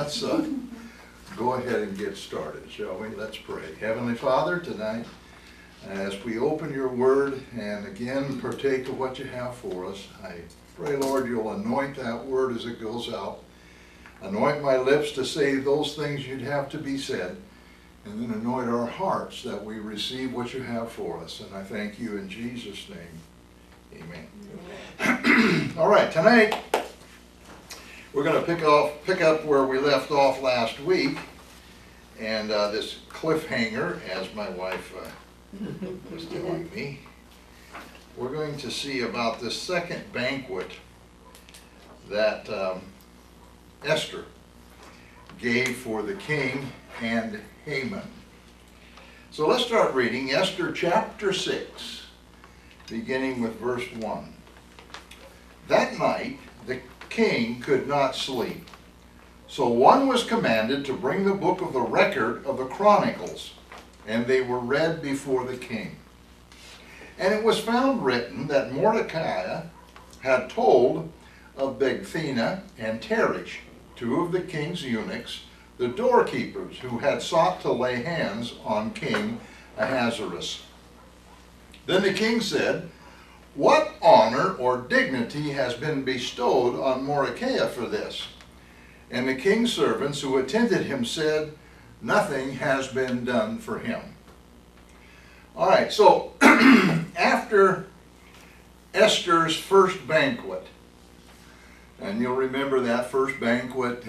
let's go ahead and get started, shall we? Let's pray. Heavenly Father, tonight, as we open your word and again partake of what you have for us, I pray, Lord, you'll anoint that word as it goes out. Anoint my lips to say those things you'd have to be said, and then anoint our hearts that we receive what you have for us. And I thank you in Jesus' name. Amen. All right, tonight we're going to pick up where we left off last week, and this cliffhanger, as my wife was telling me. We're going to see about this second banquet that Esther gave for the king and Haman. So let's start reading Esther chapter 6, beginning with verse 1. That night the king could not sleep, so one was commanded to bring the book of the record of the Chronicles, and they were read before the king. And it was found written that Mordecai had told of Bigthana and Teresh, two of the king's eunuchs, the doorkeepers who had sought to lay hands on King Ahasuerus. Then the king said, "What honor or dignity has been bestowed on Mordecai for this?" And the king's servants who attended him said, "Nothing has been done for him." All right, so after Esther's first banquet, and you'll remember that first banquet,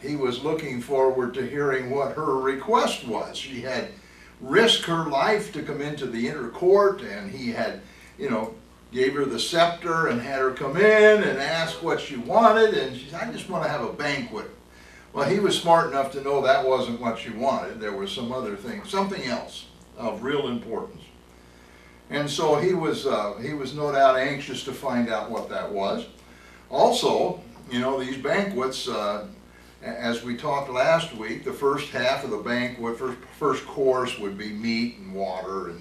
he was looking forward to hearing what her request was. She had risked her life to come into the inner court, and he had, gave her the scepter and had her come in and ask what she wanted, and she said, "I just want to have a banquet." Well, he was smart enough to know that wasn't what she wanted. There was some other thing, something else of real importance. And so he was no doubt anxious to find out what that was. Also, these banquets, as we talked last week, the first half of the banquet, first course would be meat and water,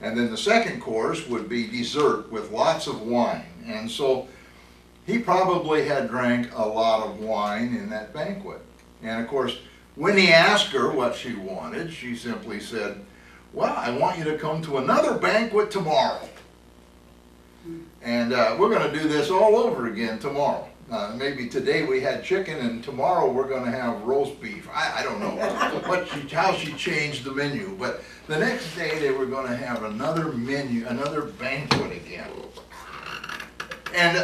and then the second course would be dessert with lots of wine. And so he probably had drank a lot of wine in that banquet. And of course, when he asked her what she wanted, she simply said, "Well, I want you to come to another banquet tomorrow. And we're going to do this all over again tomorrow. Maybe today we had chicken and tomorrow we're going to have roast beef." I don't know how she changed the menu. But the next day they were going to have another menu, another banquet again. And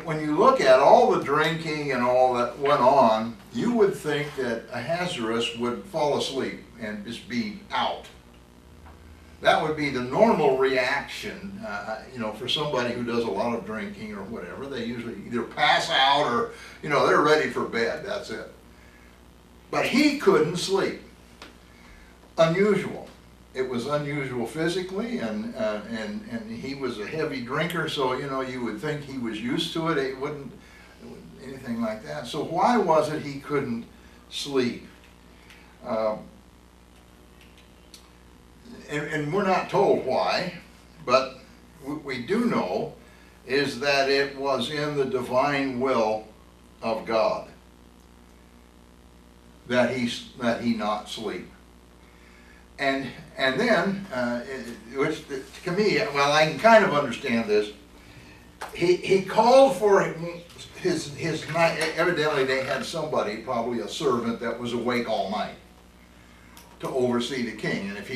when you look at all the drinking and all that went on, you would think that Ahasuerus would fall asleep and just be out. That would be the normal reaction, for somebody who does a lot of drinking or whatever. They usually either pass out or, they're ready for bed. That's it. But he couldn't sleep. Unusual. It was unusual physically, and he was a heavy drinker, so, you would think he was used to it. It wouldn't anything like that. So why was it he couldn't sleep? And we're not told why, but what we do know is that it was in the divine will of God that he not sleep. And then, which to me, well, I can kind of understand this. He called for his night. Evidently, they had somebody, probably a servant, that was awake all night to oversee the king. And if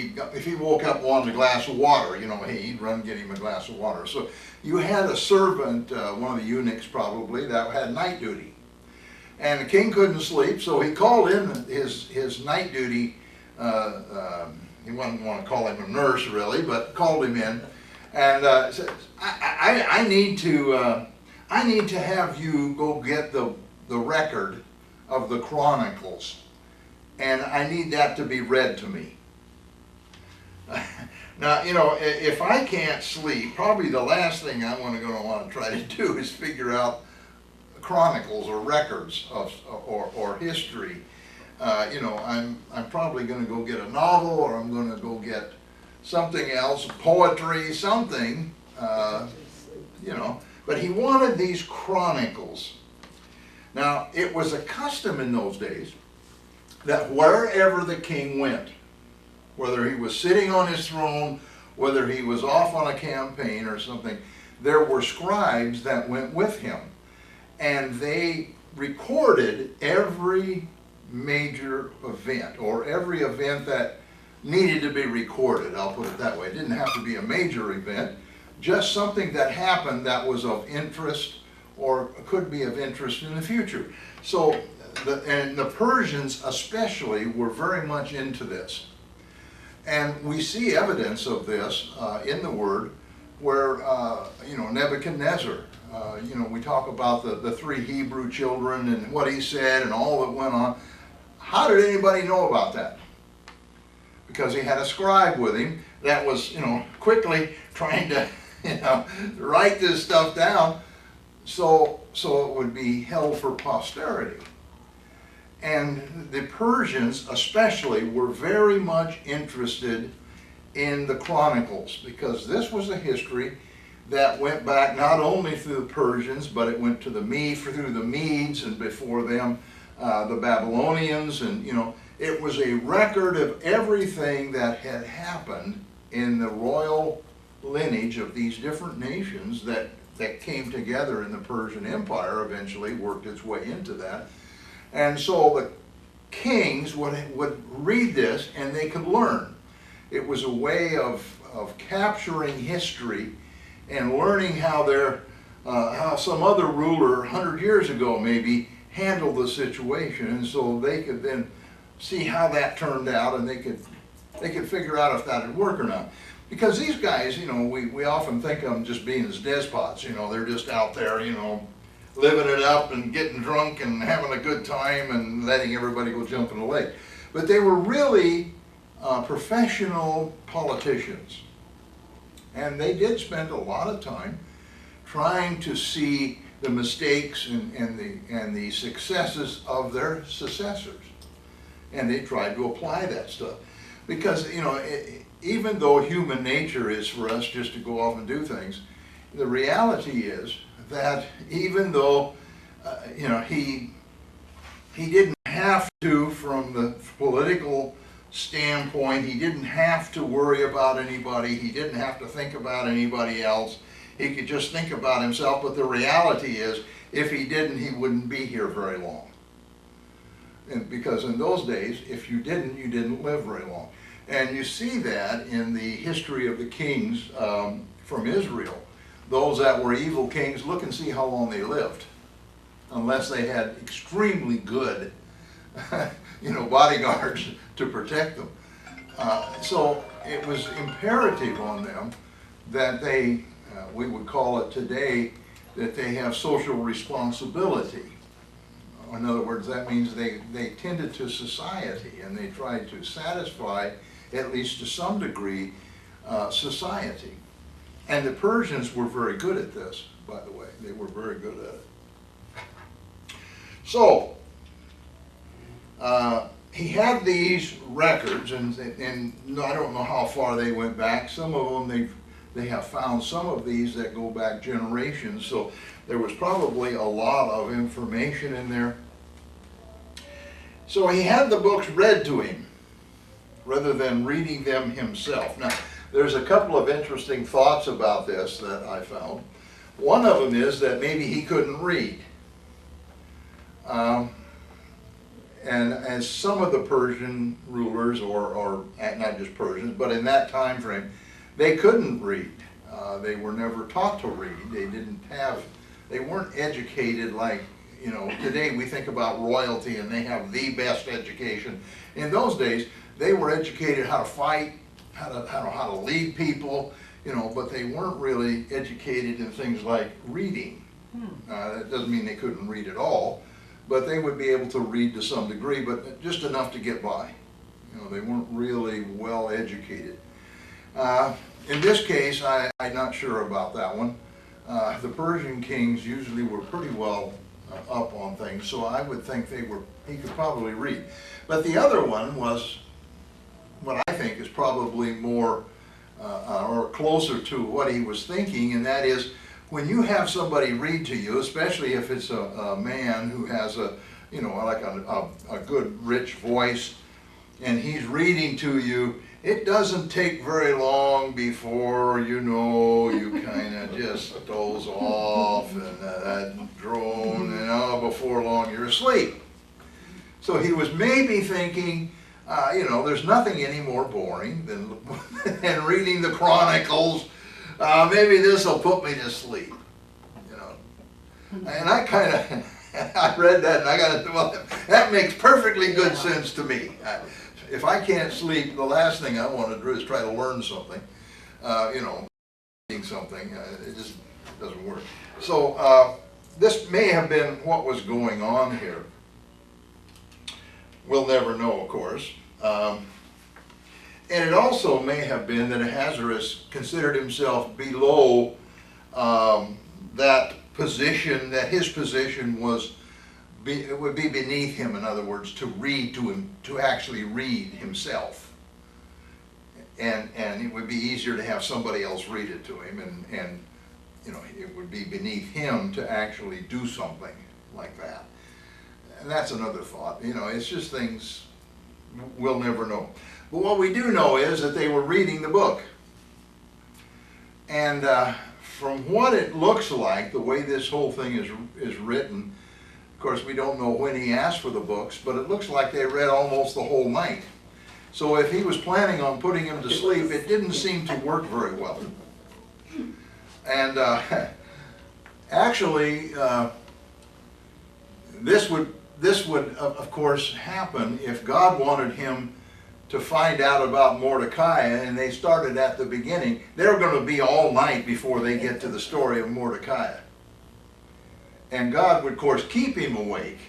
he woke up wanting a glass of water, he'd run and get him a glass of water. So you had a servant, one of the eunuchs probably, that had night duty. And the king couldn't sleep, so he called in his night duty. He wouldn't want to call him a nurse really, but called him in and said, I need to have you go get the record of the Chronicles. And I need that to be read to me. Now, if I can't sleep, probably the last thing I'm going to want to try to do is figure out chronicles or records or history. I'm probably going to go get a novel, or I'm going to go get something else, poetry, something, But he wanted these chronicles. Now, it was a custom in those days that wherever the king went, whether he was sitting on his throne, whether he was off on a campaign or something, there were scribes that went with him. And they recorded every major event, or every event that needed to be recorded, I'll put it that way. It didn't have to be a major event, just something that happened that was of interest or could be of interest in the future. So, the Persians especially were very much into this. And we see evidence of this in the Word where, Nebuchadnezzar, we talk about the three Hebrew children and what he said and all that went on. How did anybody know about that? Because he had a scribe with him that was, quickly trying to, write this stuff down so it would be held for posterity. And the Persians especially were very much interested in the Chronicles, because this was a history that went back not only through the Persians, but it went to through the Medes, and before them the Babylonians, and it was a record of everything that had happened in the royal lineage of these different nations that came together in the Persian Empire, eventually worked its way into that. And so the kings would read this and they could learn. It was a way of capturing history and learning how how some other ruler 100 years ago maybe handled the situation, and so they could then see how that turned out, and they could figure out if that would work or not. Because these guys, we often think of them just being as despots. They're just out there, living it up and getting drunk and having a good time and letting everybody go jump in the lake. But they were really professional politicians. And they did spend a lot of time trying to see the mistakes and the successes of their successors. And they tried to apply that stuff. Because, even though human nature is for us just to go off and do things, the reality is that even though, he didn't have to, from the political standpoint, he didn't have to worry about anybody, he didn't have to think about anybody else, he could just think about himself. But the reality is, if he didn't, he wouldn't be here very long. And because in those days, if you didn't live very long. And you see that in the history of the kings from Israel. Those that were evil kings, look and see how long they lived. Unless they had extremely good bodyguards to protect them. So it was imperative on them that they, we would call it today, that they have social responsibility. In other words, that means they tended to society, and they tried to satisfy, at least to some degree, society. And the Persians were very good at this, by the way. They were very good at it. So, he had these records, and I don't know how far they went back. Some of them, they have found some of these that go back generations, so there was probably a lot of information in there. So he had the books read to him, rather than reading them himself. Now, there's a couple of interesting thoughts about this that I found. One of them is that maybe he couldn't read. And as some of the Persian rulers, or not just Persians, but in that time frame, they couldn't read. They were never taught to read. They weren't educated like, today we think about royalty and they have the best education. In those days, they were educated how to fight, how to lead people, but they weren't really educated in things like reading. That doesn't mean they couldn't read at all, but they would be able to read to some degree, but just enough to get by. They weren't really well educated. In this case, I'm not sure about that one. The Persian kings usually were pretty well up on things, so I would think he could probably read. But the other one was what I think is probably more or closer to what he was thinking, and that is when you have somebody read to you, especially if it's a man who has a, you know, like a good rich voice, and he's reading to you, it doesn't take very long before, you know, you kind of just doze off and that drone, and before long you're asleep. So he was maybe thinking, you know, there's nothing any more boring than reading the Chronicles. Maybe this will put me to sleep, you know. And I kind of, I read that and I got to, well, that makes perfectly good sense to me. If I can't sleep, the last thing I want to do is try to learn something, you know, reading something. It just doesn't work. So this may have been what was going on here. We'll never know, of course. And it also may have been that Ahasuerus considered himself below that position, that his position was, it would be beneath him, in other words, to read to him, to actually read himself. And it would be easier to have somebody else read it to him, and you know, it would be beneath him to actually do something like that. And that's another thought. You know, it's just things we'll never know. But what we do know is that they were reading the book. And from what it looks like, the way this whole thing is written, of course we don't know when he asked for the books, but it looks like they read almost the whole night. So if he was planning on putting him to sleep, it didn't seem to work very well. And actually, this would of course happen if God wanted him to find out about Mordecai, and they started at the beginning. They're going to be all night before they get to the story of Mordecai. And God would, of course, keep him awake.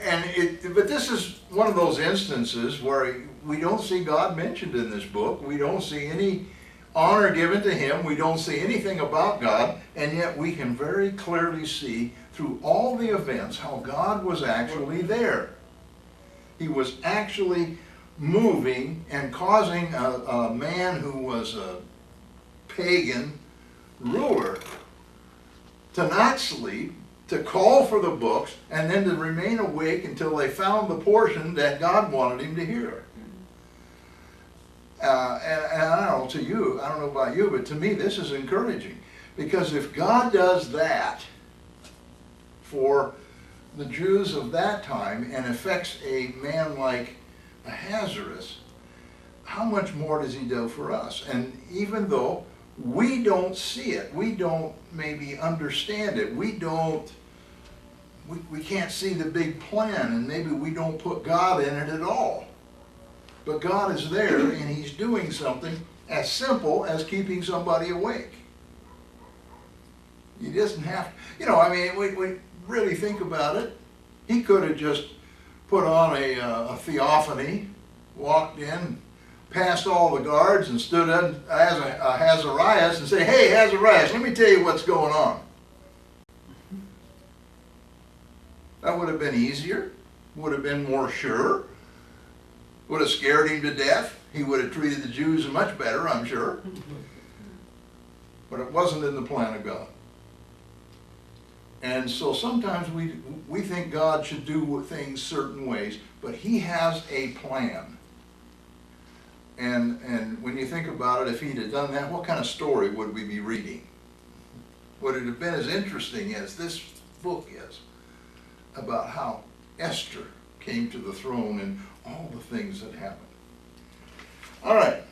But this is one of those instances where we don't see God mentioned in this book. We don't see any honor given to him. We don't see anything about God, and yet we can very clearly see through all the events how God was actually there. He was actually moving and causing a man who was a pagan ruler to not sleep, to call for the books, and then to remain awake until they found the portion that God wanted him to hear. And I don't know to you, I don't know about you, but to me this is encouraging. Because if God does that for the Jews of that time and affects a man like Ahasuerus, how much more does he do for us? And even though we don't see it, we don't maybe understand it, we can't see the big plan, and maybe we don't put God in it at all. But God is there, and he's doing something as simple as keeping somebody awake. He doesn't have, you know, I mean, we really think about it. He could have just put on a theophany, walked in, passed all the guards, and stood up as Azarias and say, "Hey, Azarias, let me tell you what's going on." That would have been easier, would have been more sure, would have scared him to death. He would have treated the Jews much better, I'm sure. But it wasn't in the plan of God. And so sometimes we think God should do things certain ways, but he has a plan. And when you think about it, if he'd have done that, what kind of story would we be reading? Would it have been as interesting as this book is about how Esther came to the throne and all the things that happened? All right.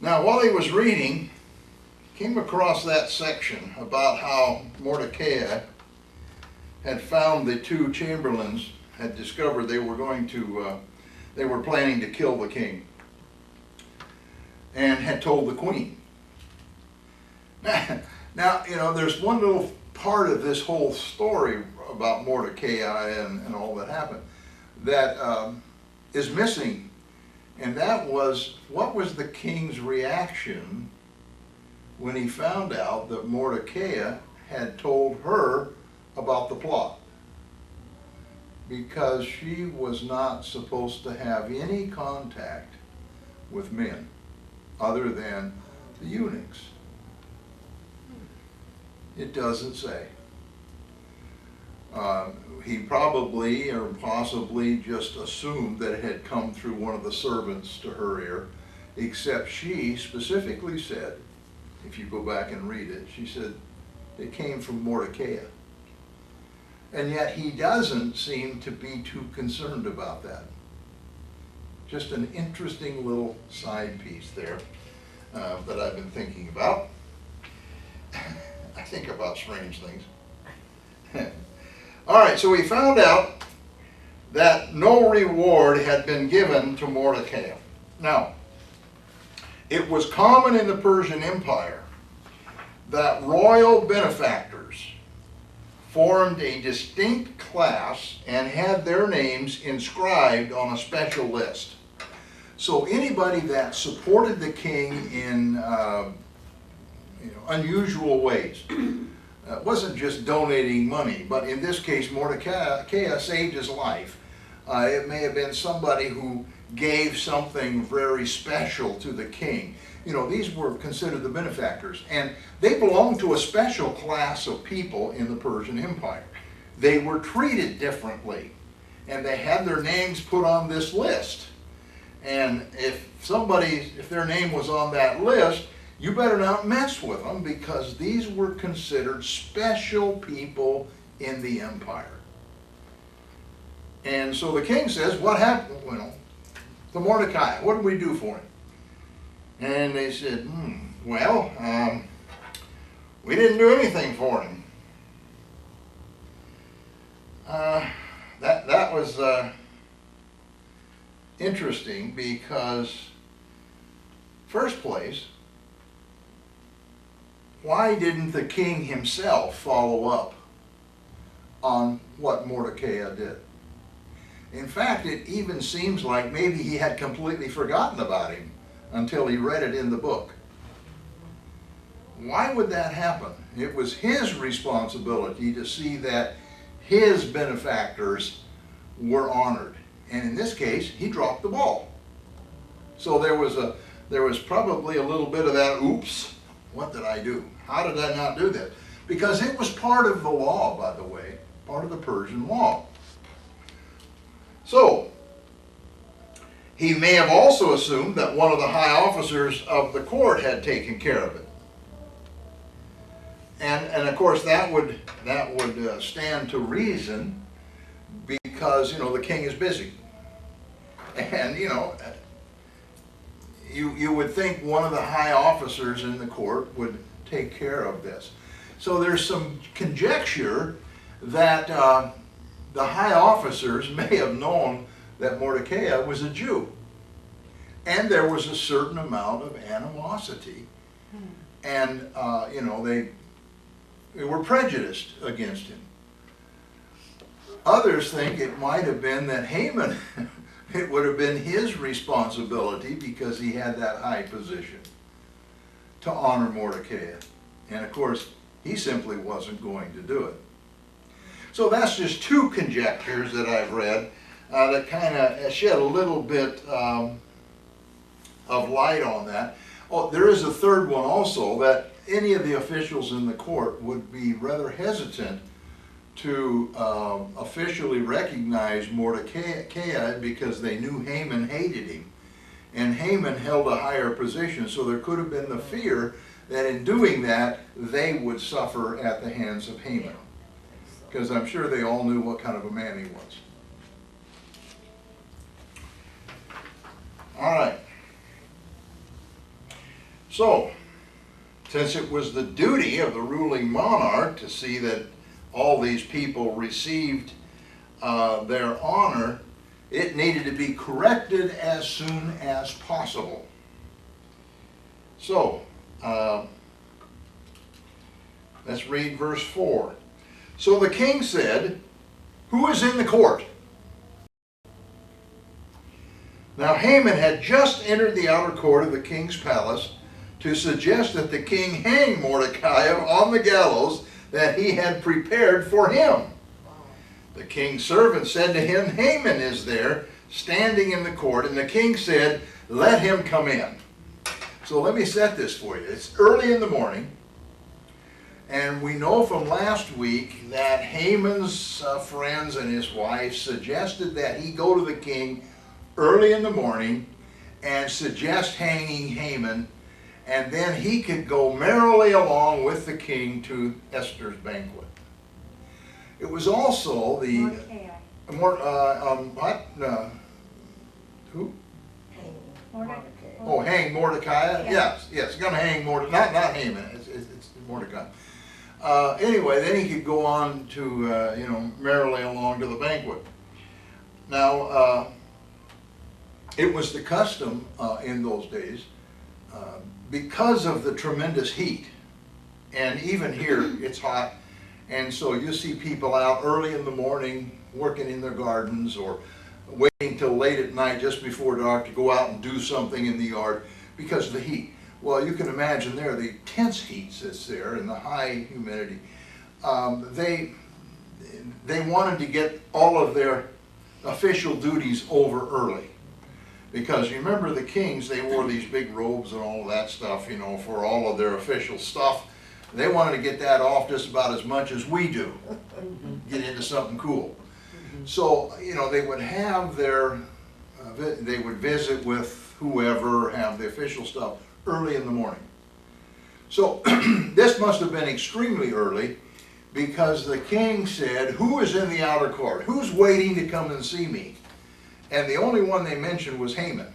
Now, while he was reading, came across that section about how Mordecai had found the two chamberlains, had discovered they were going to, they were planning to kill the king, and had told the queen. Now, you know, there's one little part of this whole story about Mordecai and all that happened that is missing, and that was, what was the king's reaction when he found out that Mordecai had told her about the plot? Because she was not supposed to have any contact with men other than the eunuchs. It doesn't say. He probably or possibly just assumed that it had come through one of the servants to her ear, except she specifically said, if you go back and read it, she said it came from Mordecai. And yet he doesn't seem to be too concerned about that. Just an interesting little side piece there that I've been thinking about. I think about strange things. All right, so we found out that no reward had been given to Mordecai. Now, it was common in the Persian Empire that royal benefactors formed a distinct class and had their names inscribed on a special list. So anybody that supported the king in unusual ways, wasn't just donating money, but in this case Mordecai saved his life. It may have been somebody who gave something very special to the king. These were considered the benefactors, and they belonged to a special class of people in the Persian Empire. They were treated differently, and they had their names put on this list. And if their name was on that list, you better not mess with them, because these were considered special people in the empire. And so the king says, what happened to Mordecai? What did we do for him? And they said, we didn't do anything for him. That was interesting, because first place, why didn't the king himself follow up on what Mordecai did? In fact, it even seems like maybe he had completely forgotten about him until he read it in the book. Why would that happen? It was his responsibility to see that his benefactors were honored. And in this case, he dropped the ball. So there was probably a little bit of that, oops, what did I do? How did I not do this? Because it was part of the law, by the way, part of the Persian law. So, he may have also assumed that one of the high officers of the court had taken care of it. And of course that would stand to reason, because the king is busy. And you would think one of the high officers in the court would take care of this. So there's some conjecture that the high officers may have known that Mordecai was a Jew. And there was a certain amount of animosity. And, they were prejudiced against him. Others think it might have been that Haman, it would have been his responsibility, because he had that high position, to honor Mordecai. And of course, he simply wasn't going to do it. So that's just two conjectures that I've read that kind of shed a little bit of light on that. Oh, there is a third one also, that any of the officials in the court would be rather hesitant to officially recognize Mordecai, because they knew Haman hated him. And Haman held a higher position, so there could have been the fear that in doing that, they would suffer at the hands of Haman. Because I'm sure they all knew what kind of a man he was. All right. So, since it was the duty of the ruling monarch to see that all these people received their honor, it needed to be corrected as soon as possible. So, let's read verse 4. So the king said, "Who is in the court?" Now Haman had just entered the outer court of the king's palace to suggest that the king hang Mordecai on the gallows that he had prepared for him. The king's servant said to him, "Haman is there, standing in the court." And the king said, "Let him come in." So let me set this for you. It's early in the morning. And we know from last week that Haman's friends and his wife suggested that he go to the king early in the morning and suggest hanging Haman, and then he could go merrily along with the king to Esther's banquet. It was also the who? Mordecai. Oh, hang Mordecai. Yeah. Yes, going to hang Mordecai. Not Haman. It's Mordecai. Anyway, then he could go on to merrily along to the banquet. Now, it was the custom in those days, because of the tremendous heat, and even here it's hot, and so you see people out early in the morning working in their gardens or waiting till late at night just before dark to go out and do something in the yard because of the heat. Well, you can imagine there the intense heat that's there and the high humidity. They wanted to get all of their official duties over early. Because you remember the kings, they wore these big robes and all of that stuff, for all of their official stuff. They wanted to get that off just about as much as we do, get into something cool. So, they would have they would visit with whoever, have the official stuff early in the morning. So, this must have been extremely early because the king said, "Who is in the outer court? Who's waiting to come and see me?" And the only one they mentioned was Haman.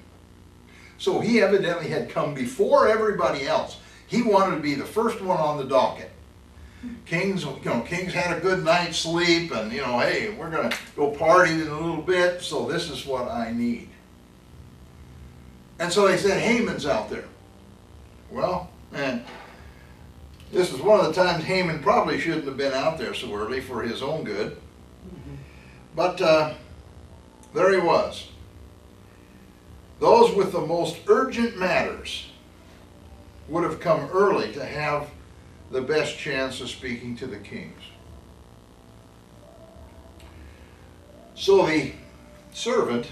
So he evidently had come before everybody else. He wanted to be the first one on the docket. Kings had a good night's sleep, and hey, we're going to go party in a little bit, so this is what I need. And so they said, Haman's out there. Well, man, this is one of the times Haman probably shouldn't have been out there so early for his own good. But there he was. Those with the most urgent matters would have come early to have the best chance of speaking to the kings. So the servant,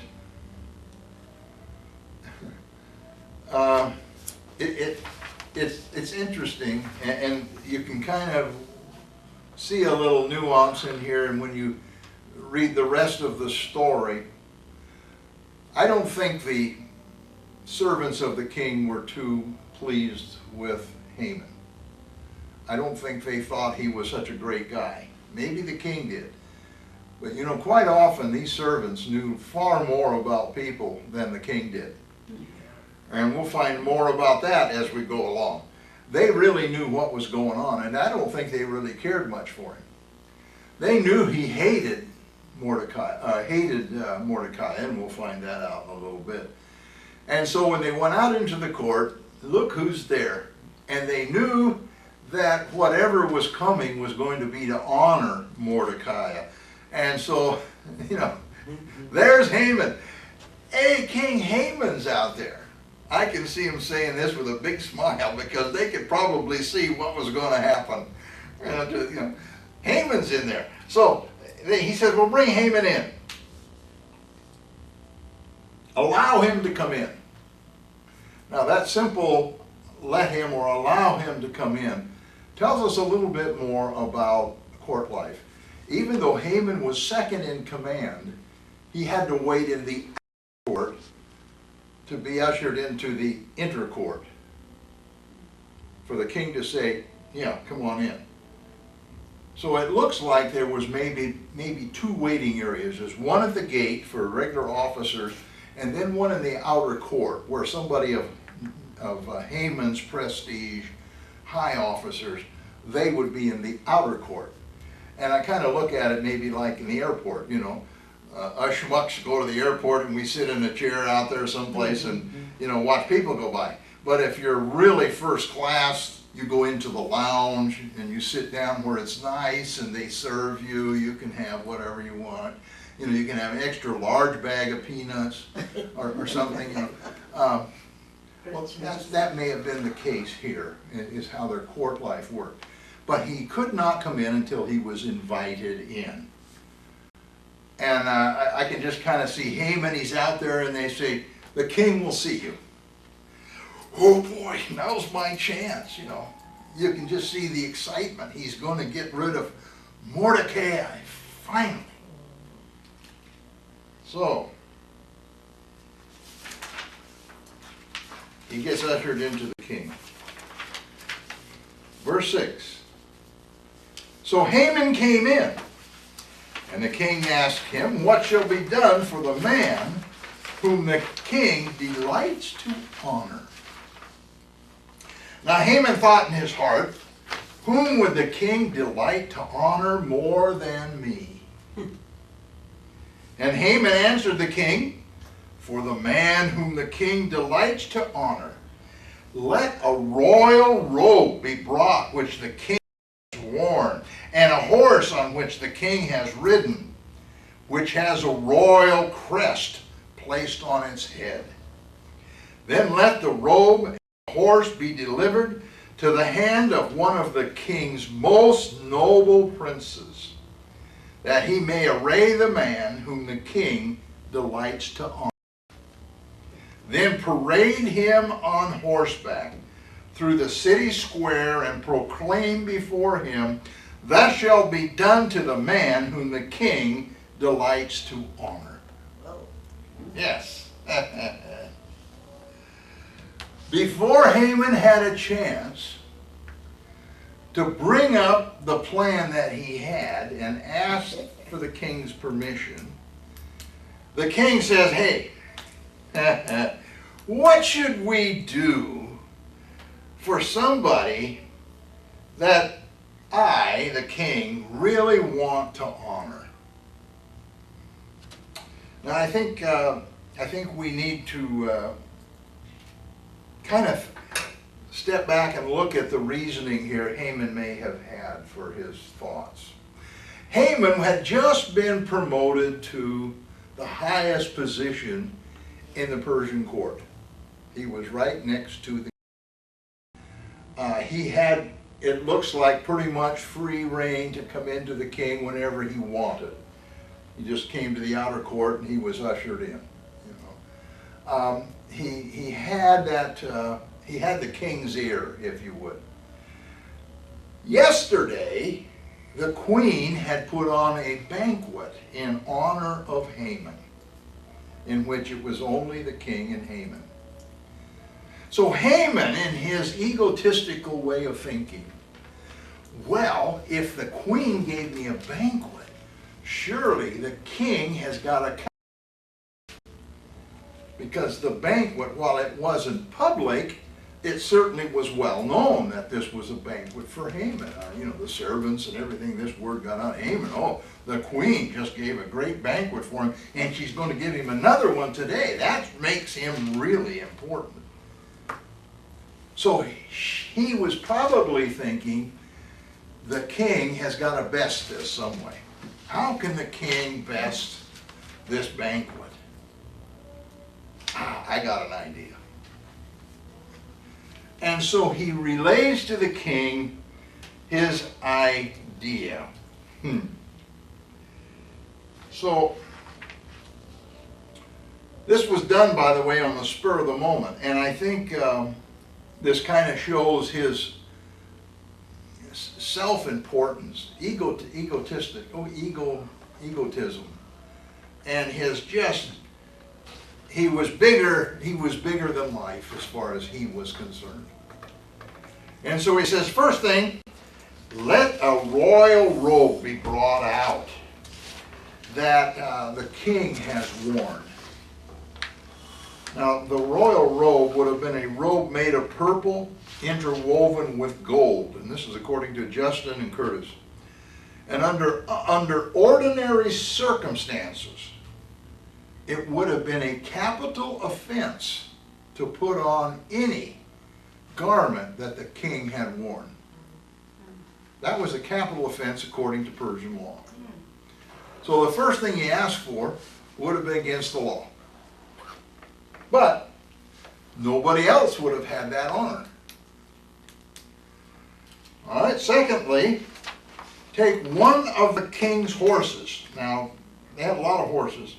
it's interesting, and you can kind of see a little nuance in here, and when you read the rest of the story, I don't think the servants of the king were too pleased with Haman. I don't think they thought he was such a great guy. Maybe the king did. But quite often these servants knew far more about people than the king did. And we'll find more about that as we go along. They really knew what was going on, and I don't think they really cared much for him. They knew he hated Mordecai, and we'll find that out in a little bit. And so when they went out into the court, look who's there. And they knew that whatever was coming was going to be to honor Mordecai. And so, there's Haman. Hey, King Haman's out there. I can see him saying this with a big smile because they could probably see what was going to happen. Haman's in there. So he says, well, bring Haman in. Allow him to come in. Now that simple let him or allow him to come in tells us a little bit more about court life. Even though Haman was second in command, he had to wait in the outer court to be ushered into the inner court for the king to say, yeah, come on in. So it looks like there was maybe two waiting areas. There's one at the gate for regular officers, and then one in the outer court where somebody of Haman's prestige, high officers, they would be in the outer court. And I kind of look at it maybe like in the airport, us schmucks go to the airport and we sit in a chair out there someplace and, watch people go by. But if you're really first class, you go into the lounge and you sit down where it's nice and they serve you. You can have whatever you want. You can have an extra large bag of peanuts or something. Well, that may have been the case here, is how their court life worked. But he could not come in until he was invited in. And I can just kind of see Haman, he's out there, and they say, the king will see you. Oh boy, now's my chance, you can just see the excitement. He's going to get rid of Mordecai, finally. So, he gets ushered into the king. Verse 6. So Haman came in, and the king asked him, what shall be done for the man whom the king delights to honor? Now Haman thought in his heart, whom would the king delight to honor more than me? And Haman answered the king, for the man whom the king delights to honor, let a royal robe be brought which the king has worn, and a horse on which the king has ridden, which has a royal crest placed on its head. Then let the robe and the horse be delivered to the hand of one of the king's most noble princes, that he may array the man whom the king delights to honor. Then parade him on horseback through the city square and proclaim before him, thus shall be done to the man whom the king delights to honor. Yes. Before Haman had a chance to bring up the plan that he had and ask for the king's permission, the king says, hey, what should we do for somebody that I, the king, really want to honor? Now I think we need to kind of step back and look at the reasoning here Haman may have had for his thoughts. Haman had just been promoted to the highest position in the Persian court. He was right next to the he had, it looks like, pretty much free reign to come into the king whenever he wanted. He just came to the outer court and he was ushered in. He had that he had the king's ear, if you would. Yesterday, the queen had put on a banquet in honor of Haman, in which it was only the king and Haman. So Haman, in his egotistical way of thinking, well, if the queen gave me a banquet, surely the king has got a... Because the banquet, while it wasn't public, it certainly was well known that this was a banquet for Haman. The servants and everything, this word got out. Haman, oh, the queen just gave a great banquet for him, and she's going to give him another one today. That makes him really important. So he was probably thinking, the king has got to best this some way. How can the king best this banquet? I got an idea. And so he relays to the king his idea. So this was done, by the way, on the spur of the moment. And I think this kind of shows his self-importance, egotism, and his just... He was bigger than life as far as he was concerned. And so he says, first thing, let a royal robe be brought out that the king has worn. Now, the royal robe would have been a robe made of purple interwoven with gold. And this is according to Justin and Curtis. And under ordinary circumstances, it would have been a capital offense to put on any garment that the king had worn. That was a capital offense according to Persian law. So the first thing he asked for would have been against the law. But nobody else would have had that honor. All right, secondly, take one of the king's horses. Now, they had a lot of horses.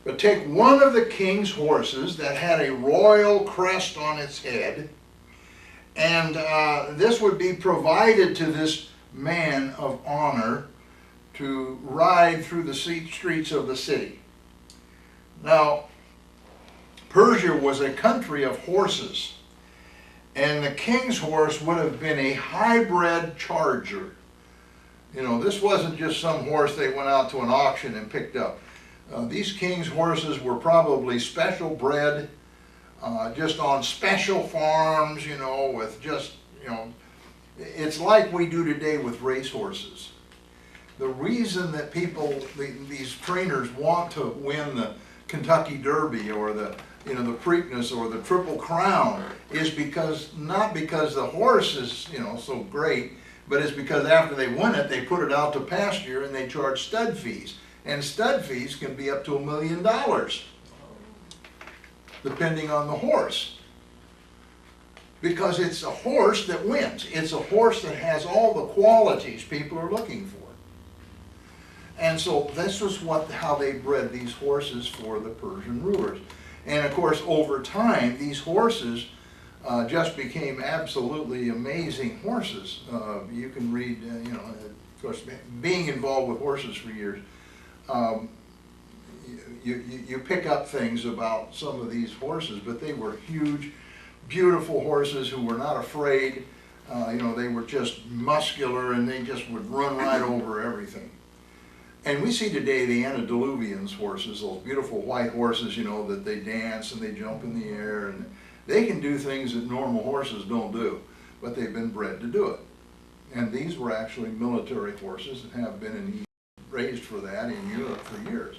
But take one of the king's horses that had a royal crest on its head, And this would be provided to this man of honor to ride through the streets of the city. Now, Persia was a country of horses, and the king's horse would have been a hybrid charger. You know, this wasn't just some horse they went out to an auction and picked up. These king's horses were probably special bred, just on special farms, you know, with just, you know, it's like we do today with race horses. The reason that people, these trainers want to win the Kentucky Derby or the, you know, the Preakness or the Triple Crown is because, not because the horse is, you know, so great, but it's because after they win it, they put it out to pasture and they charge stud fees. And stud fees can be up to $1 million, depending on the horse. Because it's a horse that wins. It's a horse that has all the qualities people are looking for. And so this was how they bred these horses for the Persian rulers. And of course, over time, these horses just became absolutely amazing horses. You can read, you know, of course, being involved with horses for years, you pick up things about some of these horses, but they were huge, beautiful horses who were not afraid. You know, they were just muscular and they just would run right over everything. And we see today the antediluvians horses, those beautiful white horses, you know, that they dance and they jump in the air, and they can do things that normal horses don't do, but they've been bred to do it. And these were actually military horses and have been raised for that in Europe for years.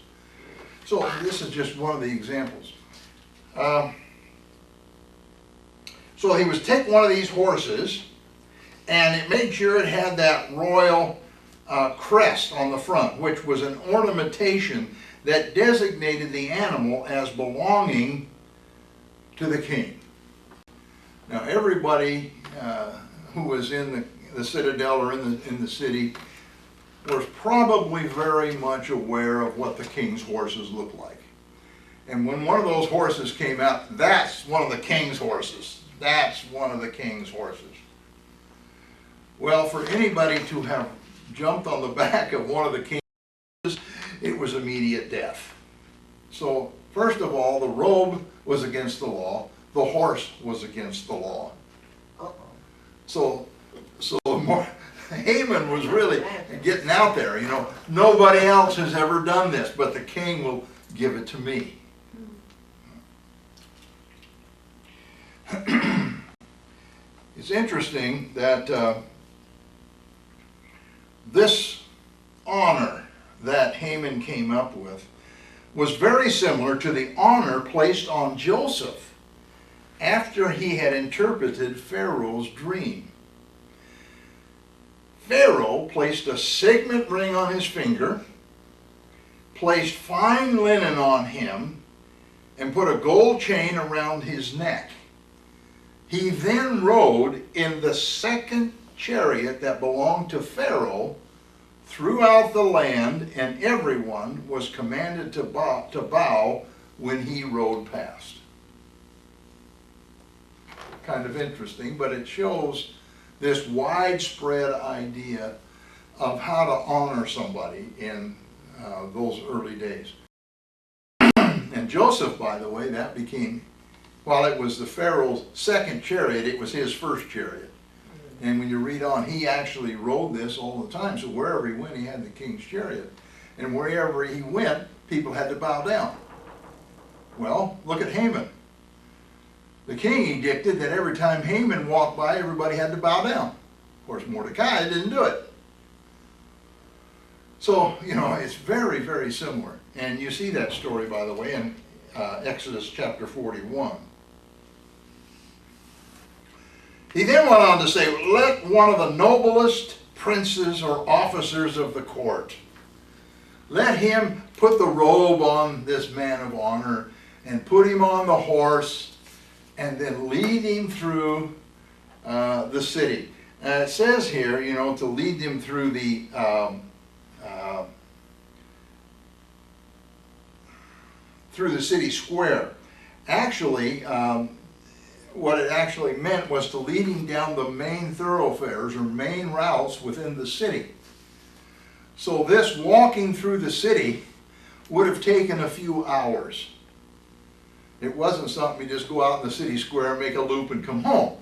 So this is just one of the examples. So he was take one of these horses, and it made sure it had that royal crest on the front, which was an ornamentation that designated the animal as belonging to the king. Now everybody who was in the citadel or in the city was probably very much aware of what the king's horses looked like. And when one of those horses came out, that's one of the king's horses. That's one of the king's horses. Well, for anybody to have jumped on the back of one of the king's horses, it was immediate death. So, first of all, the robe was against the law. The horse was against the law. So Haman was really getting out there, you know. Nobody else has ever done this, but the king will give it to me. It's interesting that this honor that Haman came up with was very similar to the honor placed on Joseph after he had interpreted Pharaoh's dream. Pharaoh placed a signet ring on his finger, placed fine linen on him, and put a gold chain around his neck. He then rode in the second chariot that belonged to Pharaoh throughout the land, and everyone was commanded to bow when he rode past. Kind of interesting, but it shows this widespread idea of how to honor somebody in those early days. And Joseph, by the way, that became, while it was the Pharaoh's second chariot, it was his first chariot. And when you read on, he actually rode this all the time. So wherever he went, he had the king's chariot. And wherever he went, people had to bow down. Well, look at Haman. The king edicted that every time Haman walked by, everybody had to bow down. Of course, Mordecai didn't do it. So, you know, it's very, very similar. And you see that story, by the way, in Exodus chapter 41. He then went on to say, let one of the noblest princes or officers of the court, let him put the robe on this man of honor and put him on the horse and then lead him through the city. And it says here, you know, to lead him through the city square. Actually, what it actually meant was to leading down the main thoroughfares or main routes within the city. So this walking through the city would have taken a few hours. It wasn't something you just go out in the city square, make a loop and come home.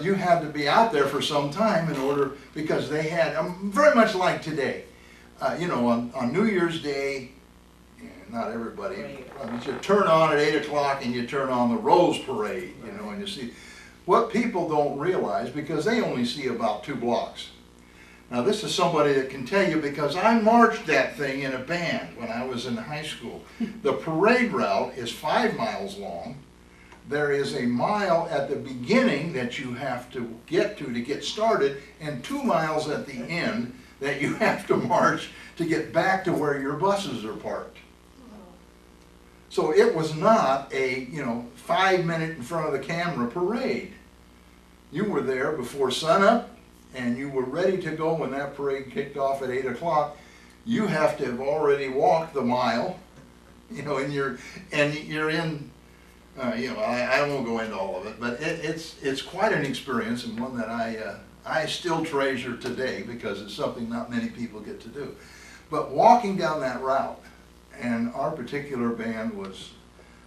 You had to be out there for some time in order, because they had, very much like today, you know, on New Year's Day, not everybody, you turn on at 8 o'clock and you turn on the Rose Parade, you know, and you see, what people don't realize, because they only see about 2 blocks. Now this is somebody that can tell you, because I marched that thing in a band when I was in high school. The parade route is 5 miles long. There is a mile at the beginning that you have to get started, and 2 miles at the end that you have to march to get back to where your buses are parked. So it was not a, you know, 5-minute in front of the camera parade. You were there before sunup, and you were ready to go when that parade kicked off at 8 o'clock. You have to have already walked the mile, you know, and you're in, you know, I won't go into all of it, but it's quite an experience, and one that I still treasure today, because it's something not many people get to do. But walking down that route, and our particular band was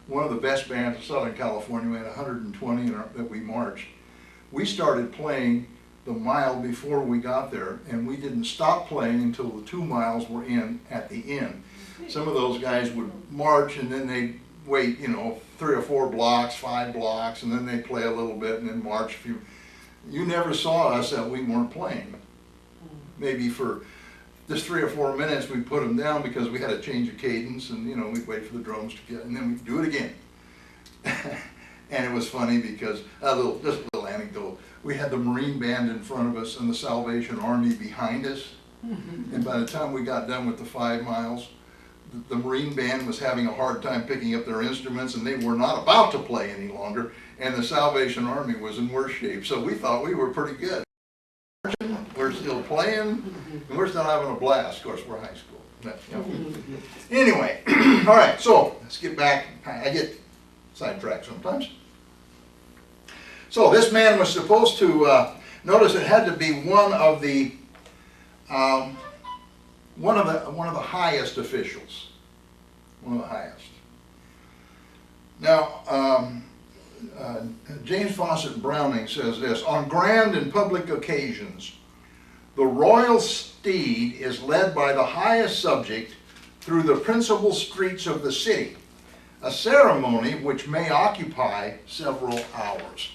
one of the best bands in Southern California. We had 120 that we marched. We started playing the mile before we got there, and we didn't stop playing until the 2 miles were in at the end. Some of those guys would march, and then they'd wait, you know, 3 or 4 blocks, 5 blocks, and then they'd play a little bit and then march a few. You never saw us that we weren't playing. Maybe for just 3 or 4 minutes we'd put them down because we had a change of cadence, and you know, we'd wait for the drums to get, and then we'd do it again. And it was funny because, just a little anecdote, we had the Marine Band in front of us and the Salvation Army behind us, and by the time we got done with the 5 miles, the Marine Band was having a hard time picking up their instruments, and they were not about to play any longer, and the Salvation Army was in worse shape, so we thought we were pretty good. We're still playing, and we're still having a blast. Of course, we're high school. But, you know. Anyway, all right, so let's get back. I get sidetracked sometimes. So this man was supposed to, notice it had to be one of the highest officials. One of the highest. Now, James Fawcett Browning says this: on grand and public occasions, the royal steed is led by the highest subject through the principal streets of the city, a ceremony which may occupy several hours.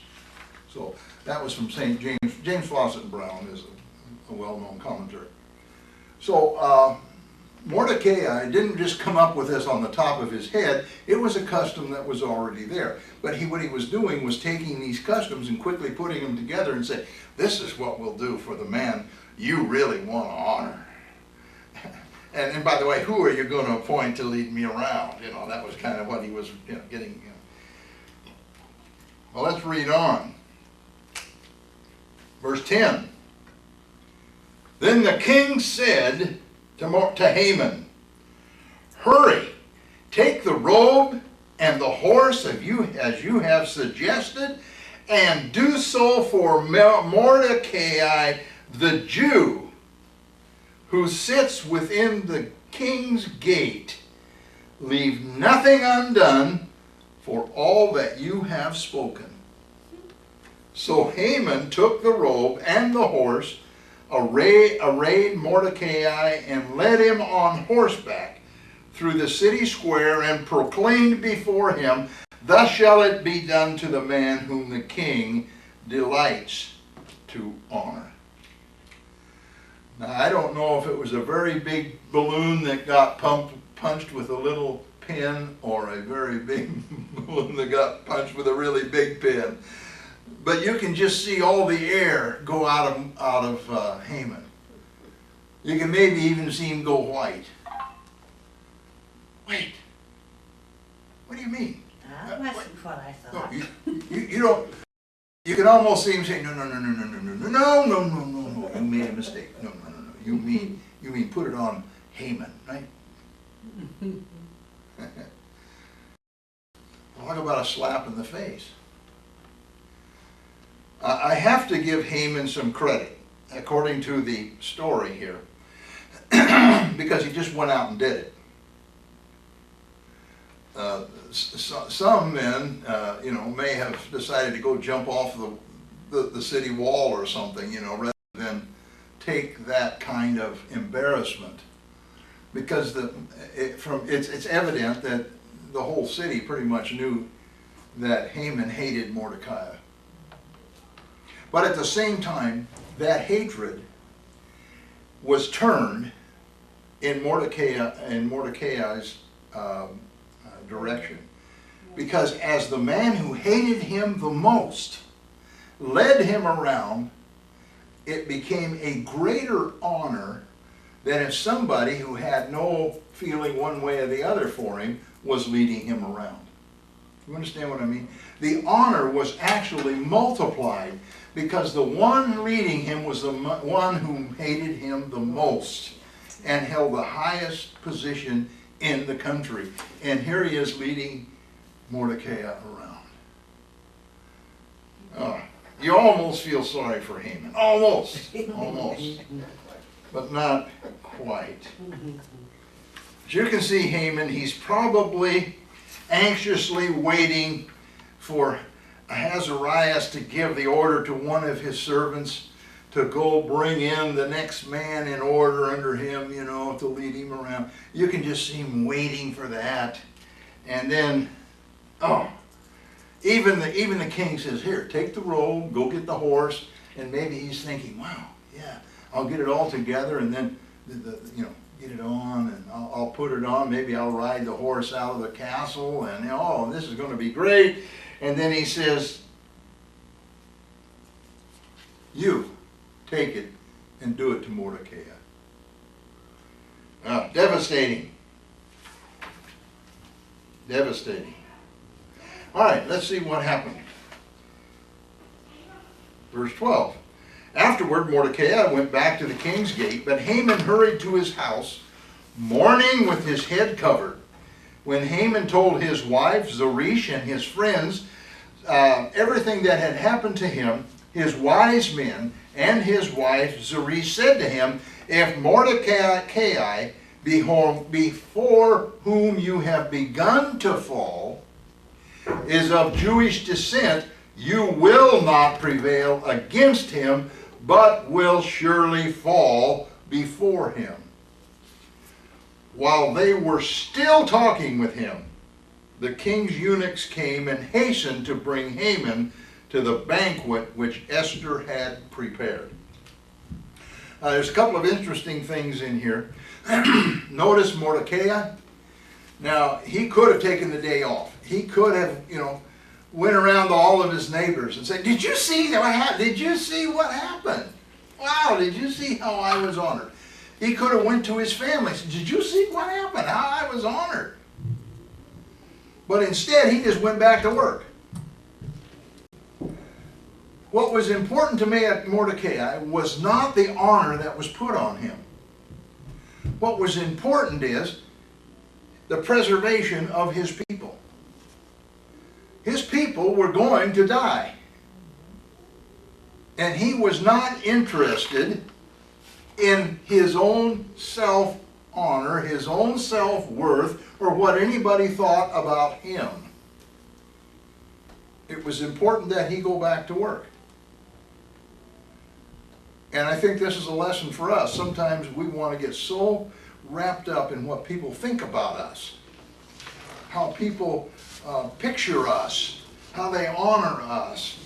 So that was from St. James. James Fawcett Brown is a well-known commentator. So Mordecai didn't just come up with this on the top of his head. It was a custom that was already there. But what he was doing was taking these customs and quickly putting them together and say, this is what we'll do for the man you really want to honor. And by the way, who are you going to appoint to lead me around? You know, that was kind of what he was, you know, getting. You know. Well, let's read on. Verse 10. Then the king said to Haman, hurry, take the robe and the horse as you have suggested, and do so for Mordecai the Jew, who sits within the king's gate. Leave nothing undone for all that you have spoken. So Haman took the robe and the horse, arrayed Mordecai, and led him on horseback through the city square, and proclaimed before him, thus shall it be done to the man whom the king delights to honor. Now, I don't know if it was a very big balloon that got punched with a little pin, or a very big balloon that got punched with a really big pin. But you can just see all the air go out of Haman. You can maybe even see him go white. Wait. What do you mean? That wasn't what I thought. No, you don't. You can almost see him say, no. You made a mistake. No. You mean put it on Haman, right? Talk about a slap in the face. I have to give Haman some credit, according to the story here, because he just went out and did it. Some men, may have decided to go jump off the city wall or something, rather than take that kind of embarrassment, because it's evident that the whole city pretty much knew that Haman hated Mordecai. But at the same time, that hatred was turned in Mordecai's direction. Because as the man who hated him the most led him around, it became a greater honor than if somebody who had no feeling one way or the other for him was leading him around. You understand what I mean? The honor was actually multiplied because the one leading him was the one who hated him the most and held the highest position in the country. And here he is leading Mordecai around. Oh, you almost feel sorry for Haman. Almost. Almost. But not quite. As you can see, Haman, he's probably anxiously waiting for Ahasuerus to give the order to one of his servants to go bring in the next man in order under him, to lead him around. You can just see him waiting for that. And then, even the king says, here, take the robe, go get the horse. And maybe he's thinking, wow, yeah, I'll get it all together and then, get it on, and I'll put it on. Maybe I'll ride the horse out of the castle, and this is going to be great. And then he says, you take it and do it to Mordecai. Devastating. Devastating. All right, let's see what happened. Verse 12. Afterward, Mordecai went back to the king's gate, but Haman hurried to his house, mourning with his head covered. When Haman told his wife, Zeresh, and his friends everything that had happened to him, his wise men and his wife Zeresh said to him, if Mordecai, before whom you have begun to fall, is of Jewish descent, you will not prevail against him, but will surely fall before him. While they were still talking with him, the king's eunuchs came and hastened to bring Haman to the banquet which Esther had prepared. There's a couple of interesting things in here. Notice Mordecai. Now, he could have taken the day off. He could have, went around to all of his neighbors and said, did you see what happened? Did you see what happened? Wow, did you see how I was honored? He could have went to his family and said, did you see what happened? How I was honored? But instead, he just went back to work. What was important to me at Mordecai was not the honor that was put on him. What was important is the preservation of his people. His people were going to die. And he was not interested in his own self-honor, his own self-worth, or what anybody thought about him. It was important that he go back to work. And I think this is a lesson for us. Sometimes we want to get so wrapped up in what people think about us, how people picture us, how they honor us,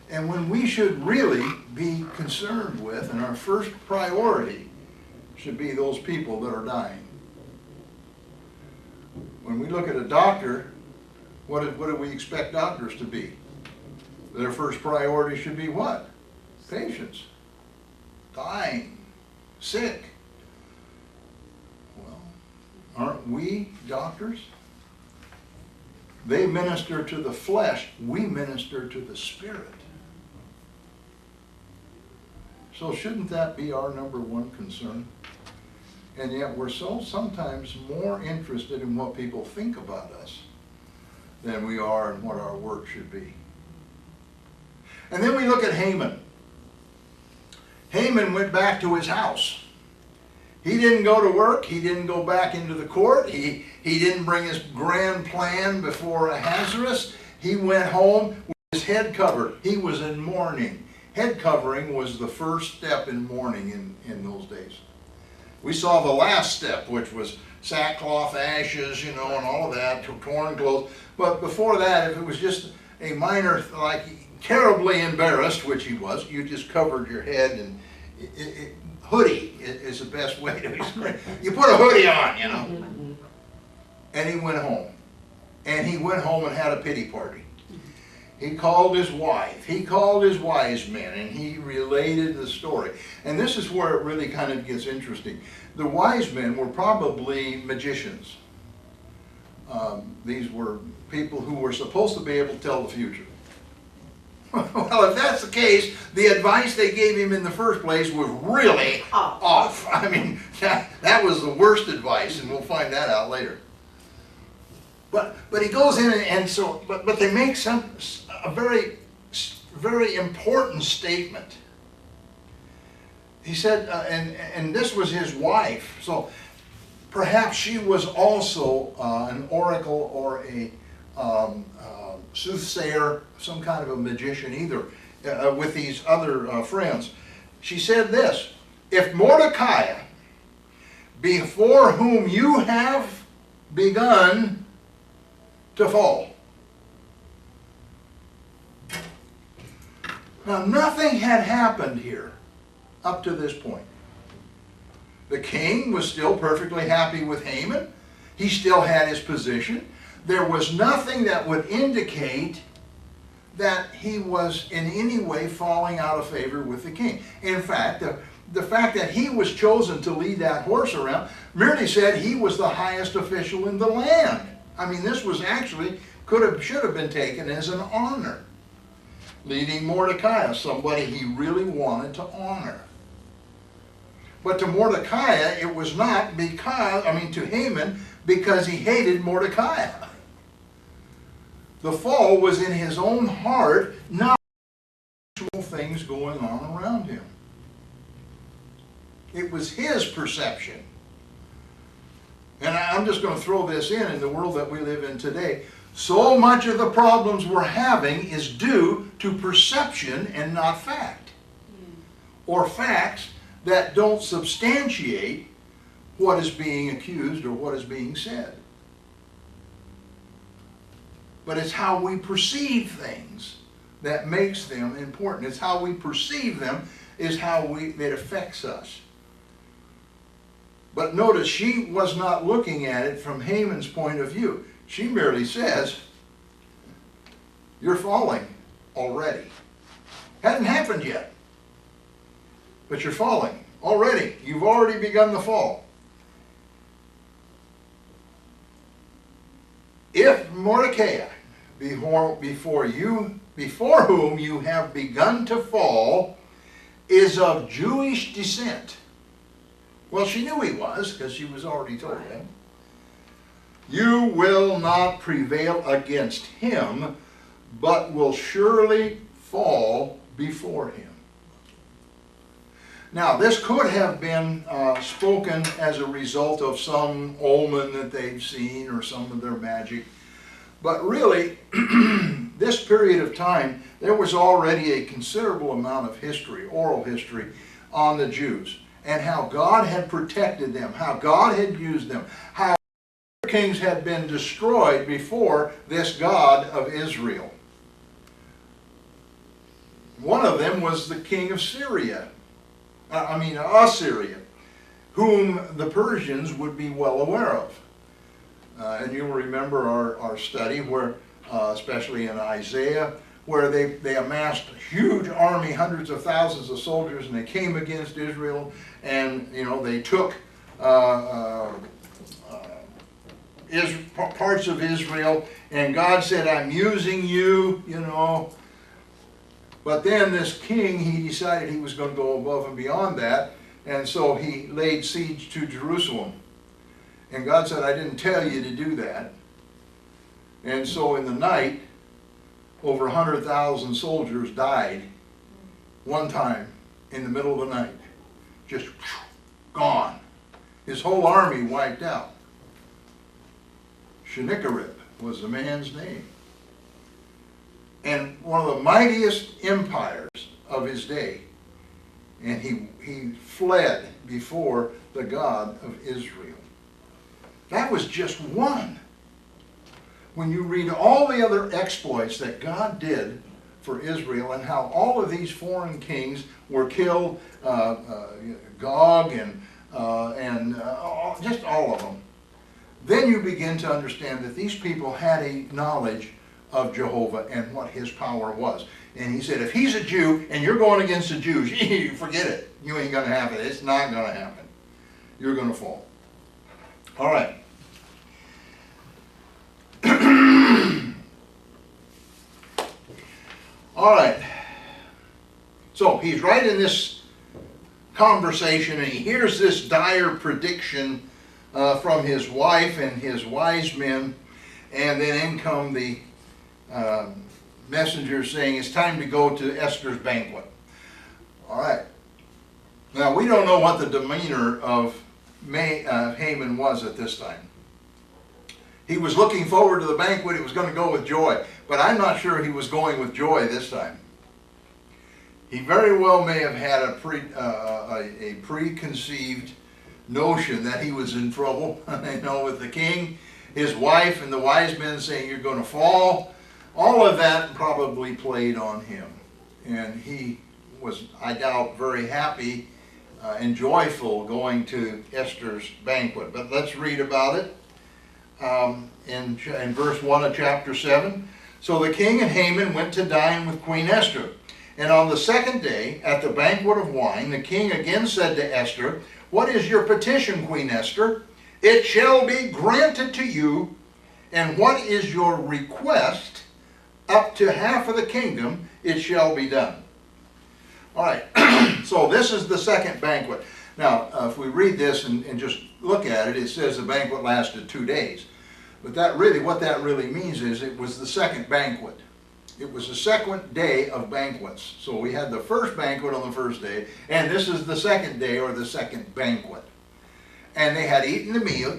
and when we should really be concerned with, and our first priority should be those people that are dying. When we look at a doctor, what do we expect doctors to be? Their first priority should be what? Patients. Dying. Sick. Well, aren't we doctors? They minister to the flesh. We minister to the spirit. So shouldn't that be our number one concern? And yet we're so sometimes more interested in what people think about us than we are in what our work should be. And then we look at Haman. Haman went back to his house. He didn't go to work. He didn't go back into the court. He didn't bring his grand plan before Ahasuerus. He went home with his head covered. He was in mourning. Head covering was the first step in mourning in those days. We saw the last step, which was sackcloth, ashes, and all of that, torn clothes. But before that, if it was just a minor, like terribly embarrassed, which he was, you just covered your head, and hoodie is the best way to explain it. You put a hoodie on, And he went home. And he went home and had a pity party. He called his wife. He called his wise men, and he related the story. And this is where it really kind of gets interesting. The wise men were probably magicians. These were people who were supposed to be able to tell the future. Well, if that's the case, the advice they gave him in the first place was really off. I mean, that was the worst advice, and we'll find that out later. But he goes in but they make a very, very important statement. He said, and this was his wife, so perhaps she was also an oracle or a soothsayer, some kind of a magician either, with these other friends. She said this: if Mordecai, before whom you have begun to fall. Now, nothing had happened here up to this point. The king was still perfectly happy with Haman. He still had his position. There was nothing that would indicate that he was in any way falling out of favor with the king. In fact, the fact that he was chosen to lead that horse around merely said he was the highest official in the land. I mean, this was actually, should have been taken as an honor. Leading Mordecai, somebody he really wanted to honor. But to Mordecai, it was not to Haman, because he hated Mordecai. The fall was in his own heart, not actual things going on around him. It was his perception. And I'm just going to throw this in the world that we live in today. So much of the problems we're having is due to perception and not fact. Or facts that don't substantiate what is being accused or what is being said. But it's how we perceive things that makes them important. It's how we perceive them is how it affects us. But notice, she was not looking at it from Haman's point of view. She merely says, you're falling already. Hadn't happened yet, but you're falling already. You've already begun the fall. If Mordecai, before whom you have begun to fall, is of Jewish descent. Well, she knew he was, because she was already told him. You will not prevail against him, but will surely fall before him. Now, this could have been spoken as a result of some omen that they've seen or some of their magic. But really, this period of time, there was already a considerable amount of history, oral history, on the Jews, and how God had protected them, how God had used them, how kings had been destroyed before this God of Israel. One of them was the king of Assyria, whom the Persians would be well aware of. And you'll remember our study where, especially in Isaiah, where they amassed a huge army, hundreds of thousands of soldiers, and they came against Israel, and they took parts of Israel, and God said, I'm using you, But then this king, he decided he was going to go above and beyond that, and so he laid siege to Jerusalem. And God said, I didn't tell you to do that. And so in the night, over 100,000 soldiers died one time in the middle of the night. Just gone. His whole army wiped out. Sennacherib was the man's name. And one of the mightiest empires of his day. And he fled before the God of Israel. That was just one. When you read all the other exploits that God did for Israel and how all of these foreign kings were killed, Gog and just all of them, then you begin to understand that these people had a knowledge of Jehovah and what his power was. And he said, if he's a Jew and you're going against the Jews, forget it. You ain't going to have it. It's not going to happen. You're going to fall. All right. All right. So he's right in this conversation and he hears this dire prediction from his wife and his wise men, and then in come the messenger saying it's time to go to Esther's banquet. All right. Now we don't know what the demeanor of Haman was at this time. He was looking forward to the banquet. He was going to go with joy, but I'm not sure he was going with joy this time. He very well may have had a preconceived notion that he was in trouble. With the king, his wife, and the wise men saying you're going to fall. All of that probably played on him. And he was, I doubt, very happy and joyful going to Esther's banquet. But let's read about it in verse 1 of chapter 7. So the king and Haman went to dine with Queen Esther. And on the second day, at the banquet of wine, the king again said to Esther, what is your petition, Queen Esther? It shall be granted to you. And what is your request? Up to half of the kingdom, it shall be done. All right, so this is the second banquet. Now, if we read this and just look at it, it says the banquet lasted 2 days. But what that really means is it was the second banquet. It was the second day of banquets. So we had the first banquet on the first day, and this is the second day or the second banquet. And they had eaten the meal,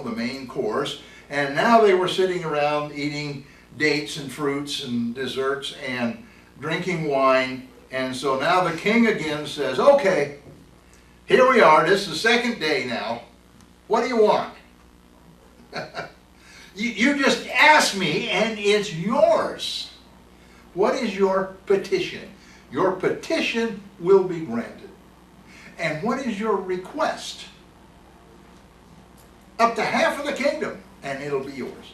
the main course, and now they were sitting around eating dates and fruits and desserts and drinking wine. And so now the king again says, okay, here we are. This is the second day now. What do you want? You just asked me and it's yours. What is your petition? Your petition will be granted. And what is your request? Up to half of the kingdom and it'll be yours.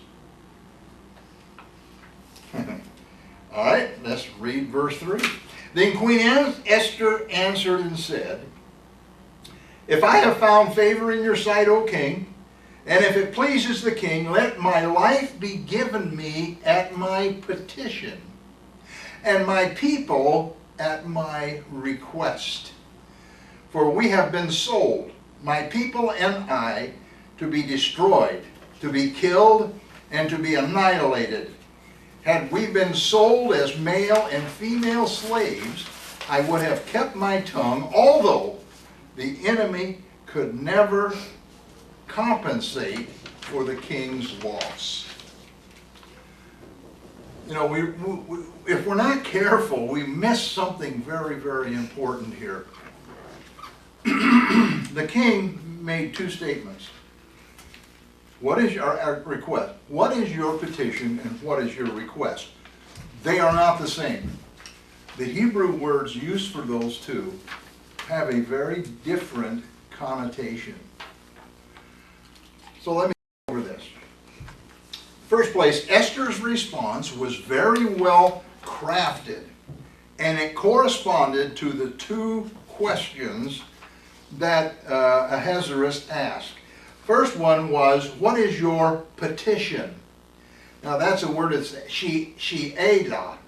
All right, let's read verse 3. Then Queen Esther answered and said, if I have found favor in your sight, O king, and if it pleases the king, let my life be given me at my petition, and my people at my request. For we have been sold, my people and I, to be destroyed, to be killed, and to be annihilated. Had we been sold as male and female slaves, I would have kept my tongue, although the enemy could never compensate for the king's loss. If we're not careful, we miss something very, very important here. The king made 2 statements. What is our request? What is your petition and what is your request? They are not the same. The Hebrew words used for those two have a very different connotation. So let me go over this. First place, Esther's response was very well crafted, and it corresponded to the 2 questions that Ahasuerus asked. First one was, what is your petition? Now that's a word that's she'ela,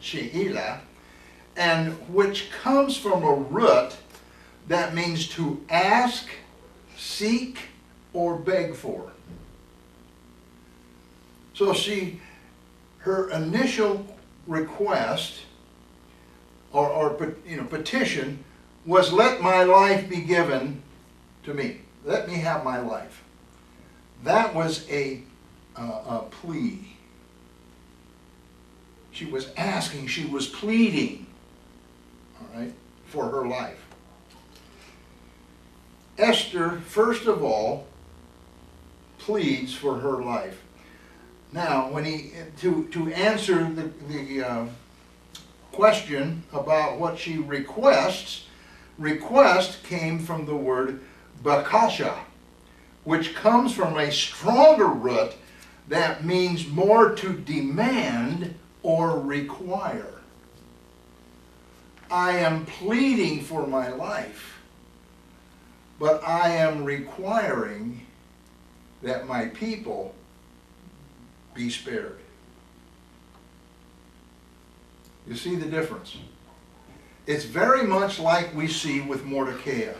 and which comes from a root that means to ask, seek, or beg for. So her initial request or petition was, let my life be given to me. Let me have my life. That was a plea. She was asking, she was pleading, all right, for her life. Esther, first of all, pleads for her life. Now, when to answer the question about what she requests, request came from the word bakasha, which comes from a stronger root that means more to demand or require. I am pleading for my life, but I am requiring that my people be spared. You see the difference? It's very much like we see with Mordecai.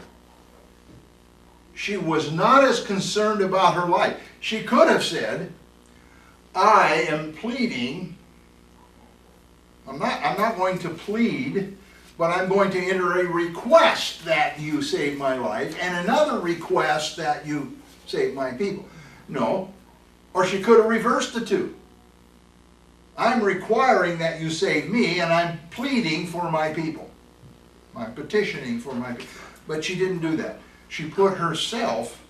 She was not as concerned about her life. She could have said, I am pleading. I'm not going to plead, but I'm going to enter a request that you save my life and another request that you save my people. No. Or she could have reversed the two. I'm requiring that you save me, and I'm pleading for my people. I'm petitioning for my people. But she didn't do that. She put herself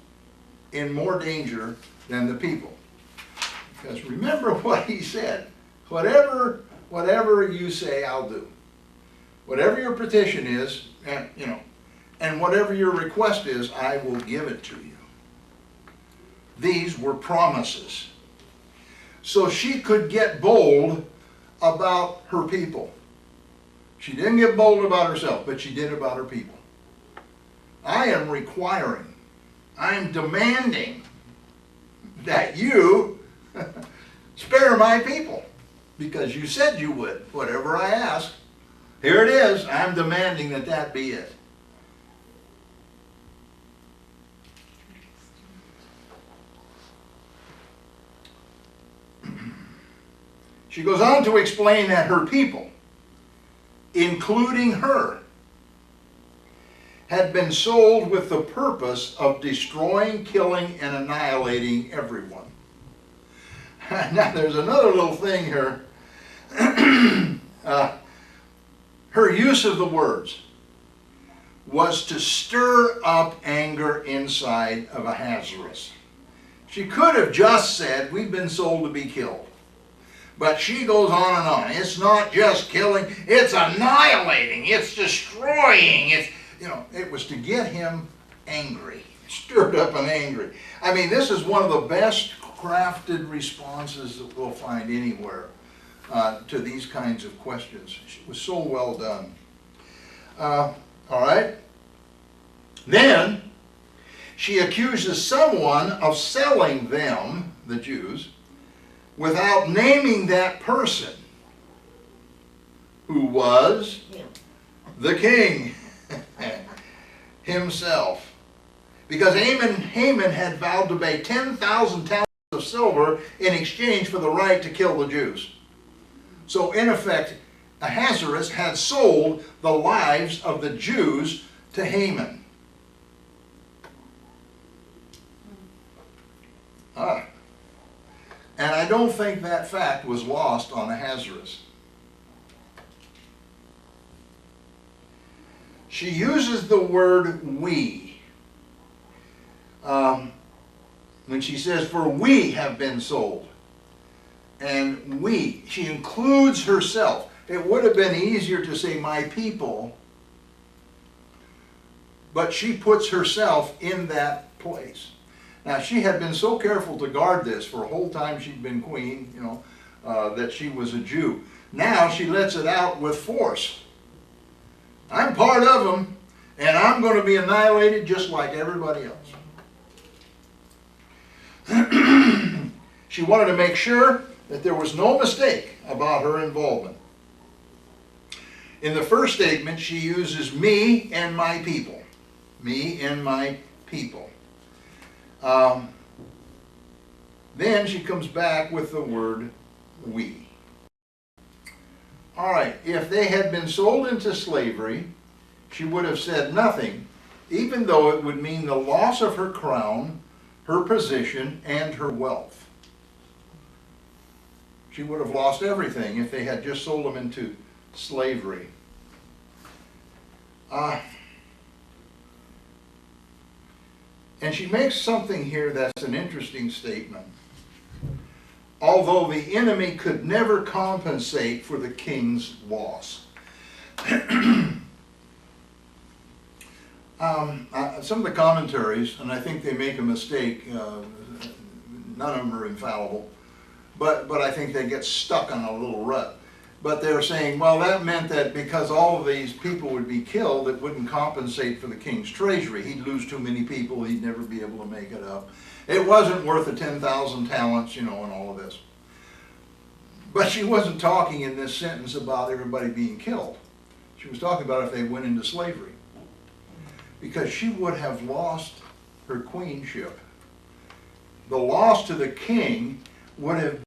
in more danger than the people. Because remember what he said. Whatever you say, I'll do. Whatever your petition is, and whatever your request is, I will give it to you. These were promises. So she could get bold about her people. She didn't get bold about herself, but she did about her people. I am requiring, I am demanding that you spare my people, because you said you would. Whatever I ask, here it is. I'm demanding that that be it. She goes on to explain that her people, including her, had been sold with the purpose of destroying, killing, and annihilating everyone. Now there's another little thing here. Her use of the words was to stir up anger inside of Ahasuerus. She could have just said, we've been sold to be killed. But she goes on and on. It's not just killing, it's annihilating, it's destroying. It was to get him angry, stirred up and angry. I mean, this is one of the best crafted responses that we'll find anywhere to these kinds of questions. It was so well done. All right. Then she accuses someone of selling them, the Jews, without naming that person, who was the king himself. Because Haman had vowed to pay 10,000 talents of silver in exchange for the right to kill the Jews. So in effect, Ahasuerus had sold the lives of the Jews to Haman. And I don't think that fact was lost on Ahasuerus. She uses the word we. When she says, for we have been sold. And we, she includes herself. It would have been easier to say my people, but she puts herself in that place. Now, she had been so careful to guard this for a whole time she'd been queen, that she was a Jew. Now she lets it out with force. I'm part of them, and I'm going to be annihilated just like everybody else. She wanted to make sure that there was no mistake about her involvement. In the first statement, she uses me and my people. Me and my people. Then she comes back with the word we. All right, if they had been sold into slavery, she would have said nothing, even though it would mean the loss of her crown, her position, and her wealth. She would have lost everything if they had just sold them into slavery. And she makes something here that's an interesting statement. Although the enemy could never compensate for the king's loss. Some of the commentaries, and I think they make a mistake, none of them are infallible, but I think they get stuck on a little rut. But they're saying, well, that meant that because all of these people would be killed, it wouldn't compensate for the king's treasury. He'd lose too many people, he'd never be able to make it up. It wasn't worth the 10,000 talents, and all of this. But she wasn't talking in this sentence about everybody being killed. She was talking about if they went into slavery. Because she would have lost her queenship. The loss to the king would have been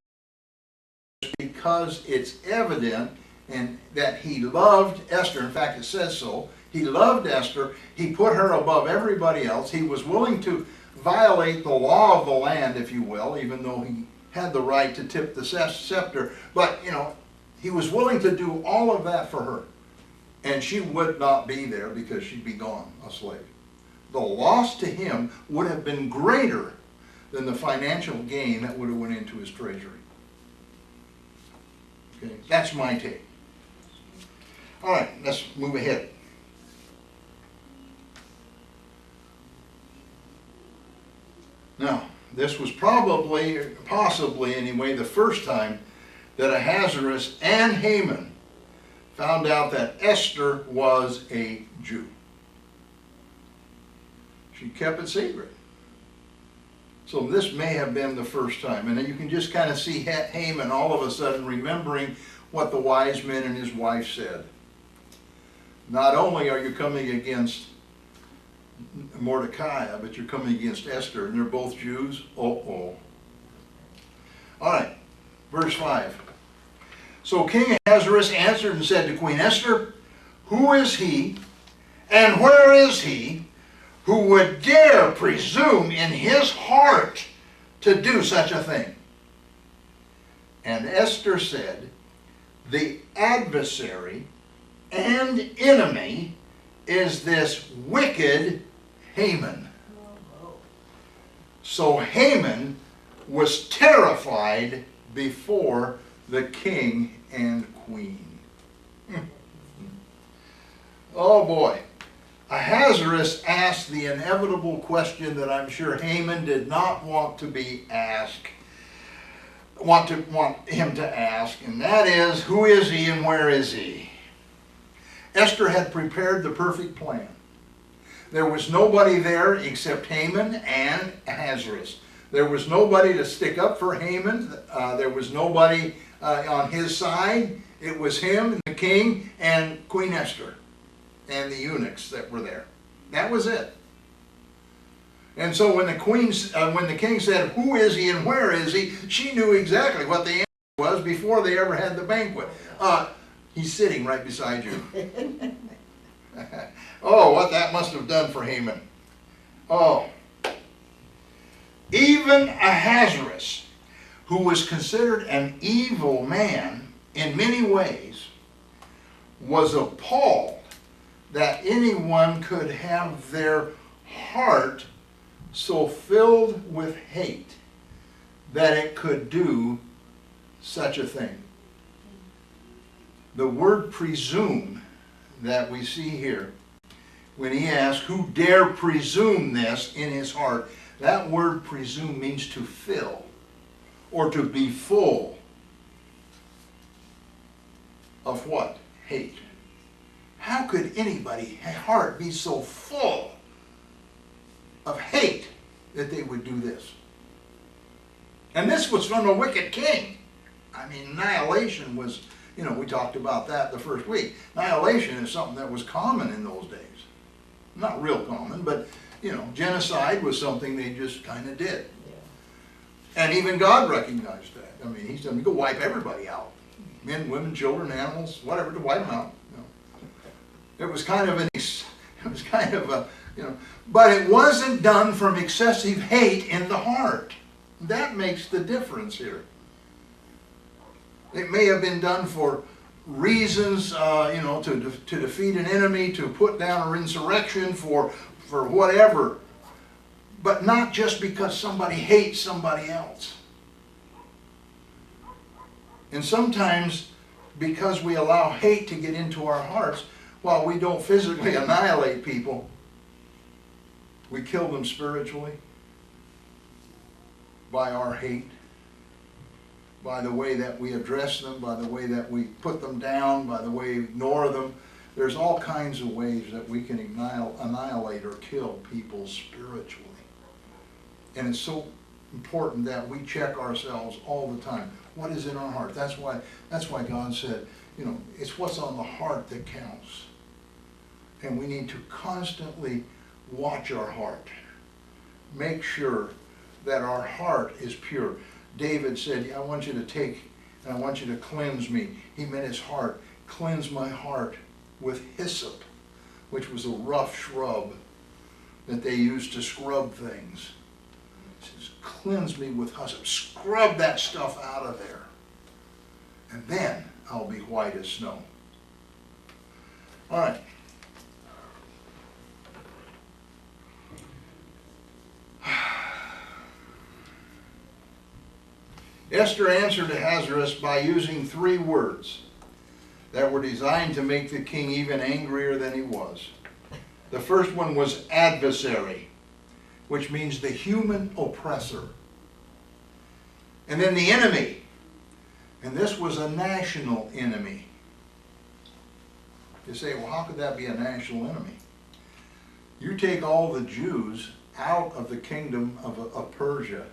because it's evident and that he loved Esther. In fact, it says so. He loved Esther. He put her above everybody else. He was willing to violate the law of the land, if you will, even though he had the right to tip the scepter. But, he was willing to do all of that for her. And she would not be there because she'd be gone, a slave. The loss to him would have been greater than the financial gain that would have went into his treasury. Okay, that's my take. All right, let's move ahead. Now, this was possibly anyway, the first time that Ahasuerus and Haman found out that Esther was a Jew. She kept it secret. So this may have been the first time. And then you can just kind of see Haman all of a sudden remembering what the wise men and his wife said. Not only are you coming against Mordecai, but you're coming against Esther, and they're both Jews. All right, verse 5. So King Ahasuerus answered and said to Queen Esther, "Who is he, and where is he, who would dare presume in his heart to do such a thing?" And Esther said, "The adversary and enemy is this wicked Haman." So Haman was terrified before the king and queen. Oh boy. Ahasuerus asked the inevitable question that I'm sure Haman did not want to be asked, want him to ask, and that is, who is he and where is he? Esther had prepared the perfect plan. There was nobody there except Haman and Ahasuerus. There was nobody to stick up for Haman. There was nobody on his side. It was him, the king, and Queen Esther, and the eunuchs that were there. That was it. And so when the king said, "Who is he and where is he?" she knew exactly what the answer was before they ever had the banquet. He's sitting right beside you. Oh, what that must have done for Haman. Oh. Even Ahasuerus, who was considered an evil man in many ways, was appalled that anyone could have their heart so filled with hate that it could do such a thing. The word presume that we see here, when he asks, "Who dare presume this in his heart?" that word presume means to fill or to be full of what? Hate. How could anybody's heart be so full of hate that they would do this? And this was from a wicked king. I mean, annihilation was, we talked about that the first week. Annihilation is something that was common in those days. Not real common, but, genocide was something they just kind of did. Yeah. And even God recognized that. I mean, he said, "Go wipe everybody out. men, women, children, animals, whatever, to wipe them out. It was kind of but it wasn't done from excessive hate in the heart. That makes the difference here. It may have been done for reasons, to defeat an enemy, to put down an insurrection, for whatever, but not just because somebody hates somebody else. And sometimes, because we allow hate to get into our hearts, while we don't physically annihilate people, we kill them spiritually by our hate, by the way that we address them, by the way that we put them down, by the way we ignore them. There's all kinds of ways that we can annihilate or kill people spiritually. And it's so important that we check ourselves all the time. What is in our heart? That's why God said, it's what's on the heart that counts. And we need to constantly watch our heart. Make sure that our heart is pure. David said, I want you to take and I want you to cleanse me. He meant his heart. Cleanse my heart with hyssop, which was a rough shrub that they used to scrub things. He says, cleanse me with hyssop. Scrub that stuff out of there. And then I'll be white as snow. All right. Esther answered Ahasuerus by using 3 words that were designed to make the king even angrier than he was. The first one was adversary, which means the human oppressor. And then the enemy. And this was a national enemy. You say, well, how could that be a national enemy? You take all the Jews out of the kingdom of Persia,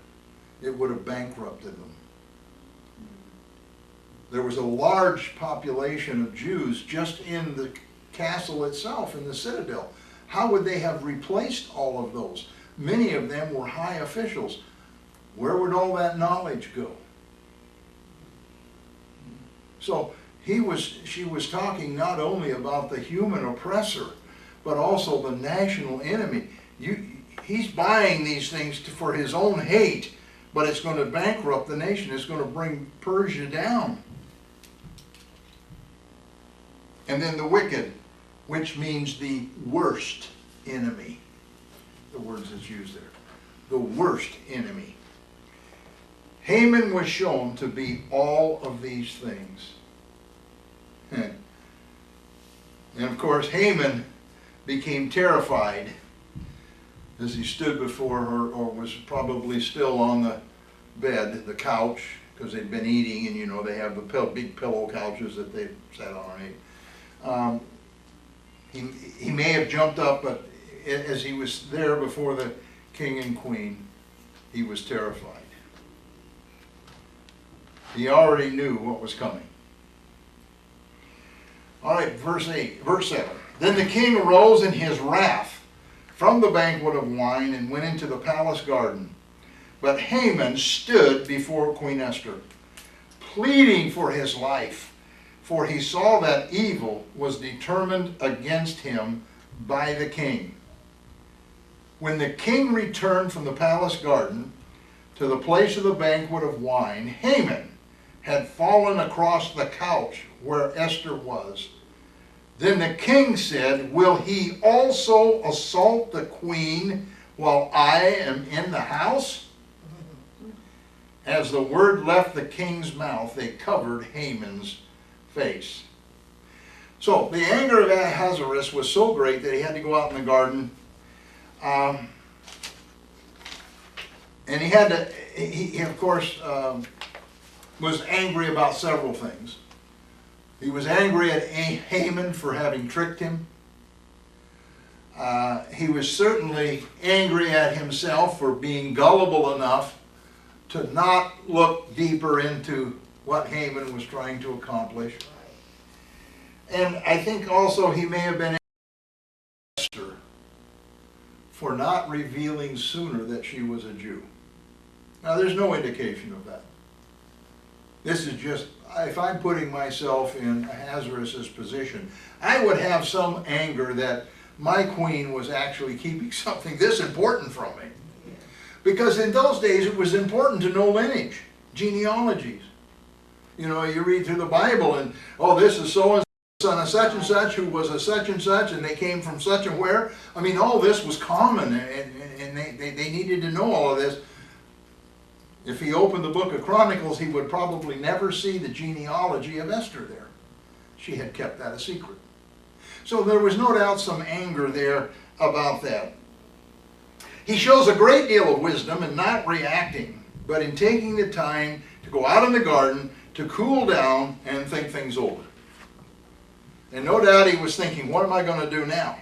it would have bankrupted them. There was a large population of Jews just in the castle itself, in the citadel. How would they have replaced all of those? Many of them were high officials. Where would all that knowledge go? So she was talking not only about the human oppressor, but also the national enemy. He's buying these things for his own hate, but it's going to bankrupt the nation. It's going to bring Persia down. And then the wicked, which means the worst enemy. The words that's used there. The worst enemy. Haman was shown to be all of these things. And of course, Haman became terrified as he stood before her, or was probably still on the bed, the couch, because they'd been eating, and they have the big pillow couches that they sat on and ate. He may have jumped up, but as he was there before the king and queen, he was terrified. He already knew what was coming. All right, verse 7. Then the king arose in his wrath from the banquet of wine and went into the palace garden. But Haman stood before Queen Esther, pleading for his life, for he saw that evil was determined against him by the king. When the king returned from the palace garden to the place of the banquet of wine, Haman had fallen across the couch where Esther was. Then the king said, will he also assault the queen while I am in the house? As the word left the king's mouth, they covered Haman's face. So the anger of Ahasuerus was so great that he had to go out in the garden. And he of course, was angry about several things. He was angry at Haman for having tricked him. He was certainly angry at himself for being gullible enough to not look deeper into what Haman was trying to accomplish. And I think also he may have been angry at Esther for not revealing sooner that she was a Jew. Now there's no indication of that. This is just, if I'm putting myself in Ahasuerus' position, I would have some anger that my queen was actually keeping something this important from me. Because in those days it was important to know lineage, genealogies. You know, you read through the Bible and, oh, this is so-and-so, son of such and such, who was a such and such, and they came from such and where. I mean, all this was common, and they needed to know all of this. If he opened the book of Chronicles, he would probably never see the genealogy of Esther there. She had kept that a secret. So there was no doubt some anger there about that. He shows a great deal of wisdom in not reacting, but in taking the time to go out in the garden, to cool down and think things over. And no doubt he was thinking, what am I going to do now?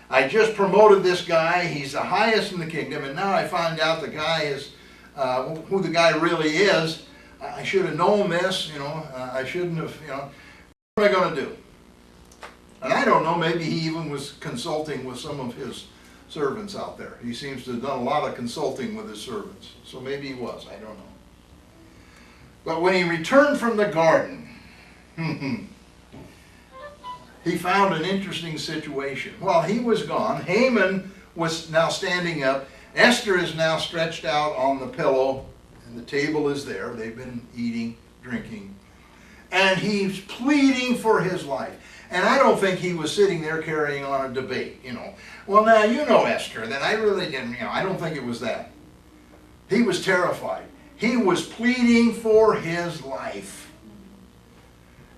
I just promoted this guy, he's the highest in the kingdom, and now I find out the guy is, who the guy really is. I should have known this, you know, I shouldn't have, you know, what am I going to do? And I don't know, maybe he even was consulting with some of his servants out there. He seems to have done a lot of consulting with his servants. So maybe he was, I don't know. But when he returned from the garden, he found an interesting situation. While he was gone, Haman was now standing up. Esther is now stretched out on the pillow, and the table is there. They've been eating, drinking. And he's pleading for his life. And I don't think he was sitting there carrying on a debate, you know. Well, now, you know, Esther, that I really didn't, you know, I don't think it was that. He was terrified. He was pleading for his life.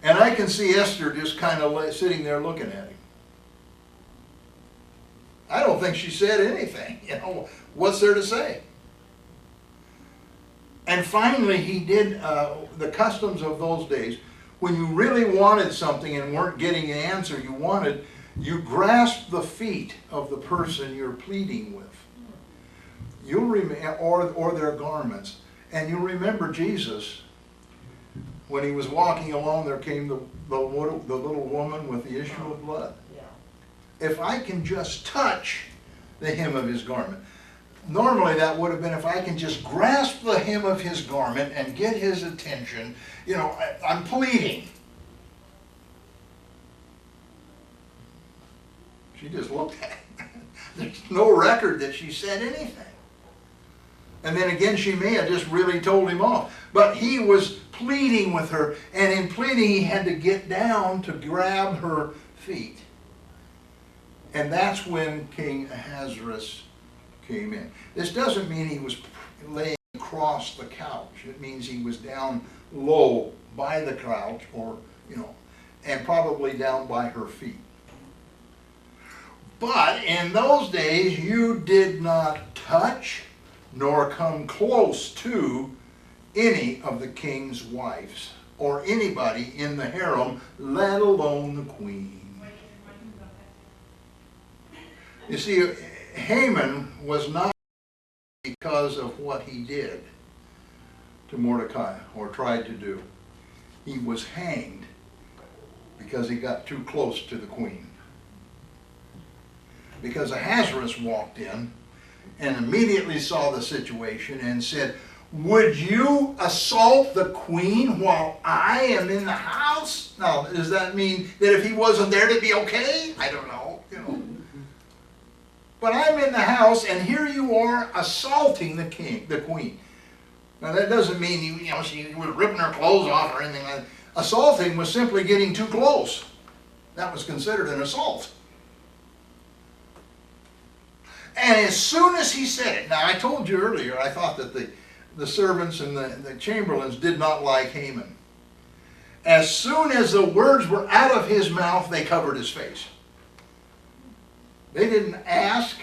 And I can see Esther just kind of sitting there looking at him. I don't think she said anything, you know. What's there to say? And finally, he did the customs of those days. When you really wanted something and weren't getting the answer you wanted, you grasped the feet of the person you're pleading with. You'll or their garments. And you'll remember Jesus, when he was walking along, there came the little woman with the issue of blood. If I can just touch the hem of his garment. Normally that would have been if I can just grasp the hem of his garment and get his attention. You know, I'm pleading. She just looked at him. There's no record that she said anything. And then again, she may have just really told him off. But he was pleading with her, and in pleading he had to get down to grab her feet. And that's when King Ahasuerus came in. This doesn't mean he was laying across the couch. It means he was down low by the couch, or, you know, and probably down by her feet. But in those days, you did not touch nor come close to any of the king's wives or anybody in the harem, let alone the queen. You see, Haman was not because of what he did to Mordecai or tried to do. He was hanged because he got too close to the queen. Because Ahasuerus walked in and immediately saw the situation and said, would you assault the queen while I am in the house? Now, does that mean that if he wasn't there to be okay? I don't know, you know. But I'm in the house, and here you are assaulting the queen. Now that doesn't mean she was ripping her clothes off or anything like that. Assaulting was simply getting too close. That was considered an assault. And as soon as he said it, now I told you earlier, I thought that the servants and the chamberlains did not like Haman. As soon as the words were out of his mouth, they covered his face. They didn't ask.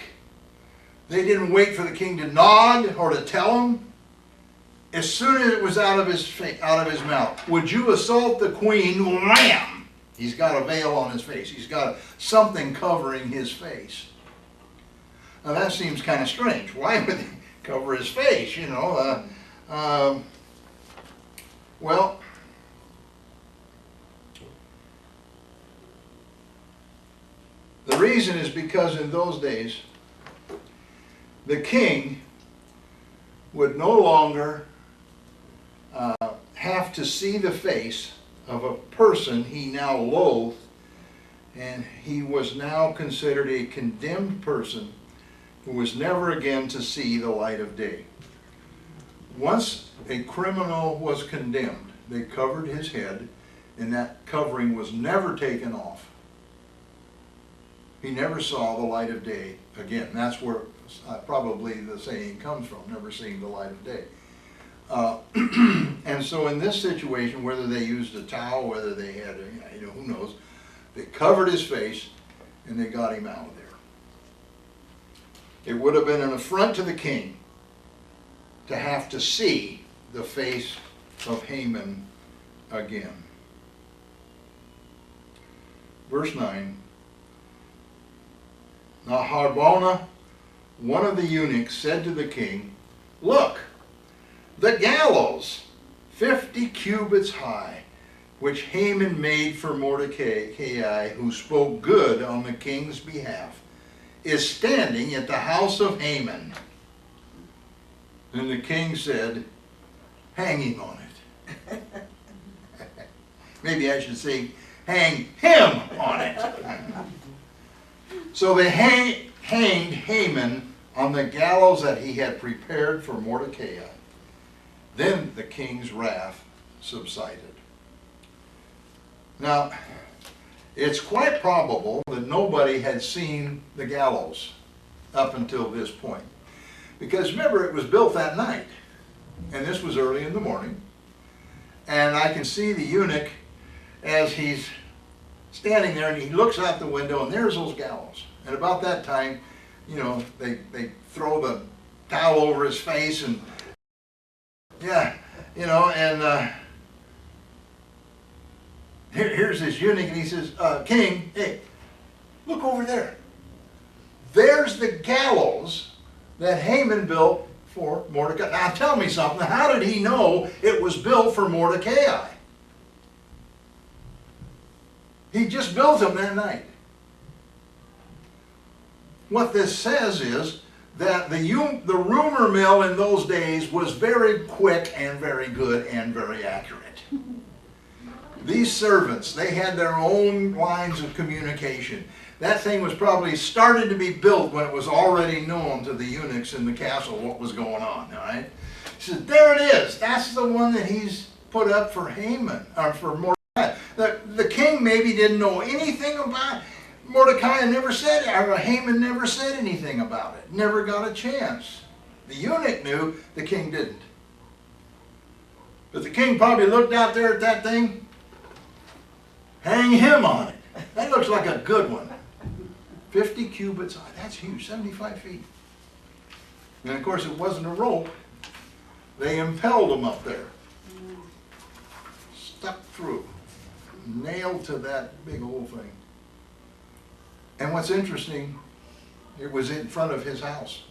They didn't wait for the king to nod or to tell him. As soon as it was out of his mouth, would you assault the queen? Wham! He's got a veil on his face. He's got something covering his face. Now that seems kind of strange. Why would he cover his face? You know, well, the reason is because in those days, the king would no longer have to see the face of a person he now loathed, and he was now considered a condemned person who was never again to see the light of day. Once a criminal was condemned, they covered his head, and that covering was never taken off. He never saw the light of day again. That's where probably the saying comes from, never seeing the light of day. And so in this situation, whether they used a towel, whether they had, who knows, they covered his face and they got him out of there. It would have been an affront to the king to have to see the face of Haman again. Verse 9. Now Harbona, one of the eunuchs, said to the king, "Look, the gallows, 50 cubits high, which Haman made for Mordecai, who spoke good on the king's behalf, is standing at the house of Haman." And the king said, "Hang him on it." Maybe I should say, hang him on it. So they hanged Haman on the gallows that he had prepared for Mordecai. Then the king's wrath subsided. Now, it's quite probable that nobody had seen the gallows up until this point. Because remember, it was built that night. And this was early in the morning. And I can see the eunuch as he's standing there, and he looks out the window, and there's those gallows. And about that time, they throw the towel over his face, and here's this eunuch, and he says, "King, hey, look over there. There's the gallows that Haman built for Mordecai." Now tell me something, how did he know it was built for Mordecai? He just built them that night. What this says is that the rumor mill in those days was very quick and very good and very accurate. These servants, they had their own lines of communication. That thing was probably started to be built when it was already known to the eunuchs in the castle what was going on, all right? He said, there it is. That's the one that he's put up for Haman, or for Mordecai. The king maybe didn't know anything about it. Mordecai never said, or Haman never said anything about it. Never got a chance. The eunuch knew, the king didn't. But the king probably looked out there at that thing. Hang him on it. That looks like a good one. 50 cubits high. That's huge. 75 feet. And of course it wasn't a rope. They impelled him up there. Stuck through. Nailed to that big old thing. And what's interesting, it was in front of his house.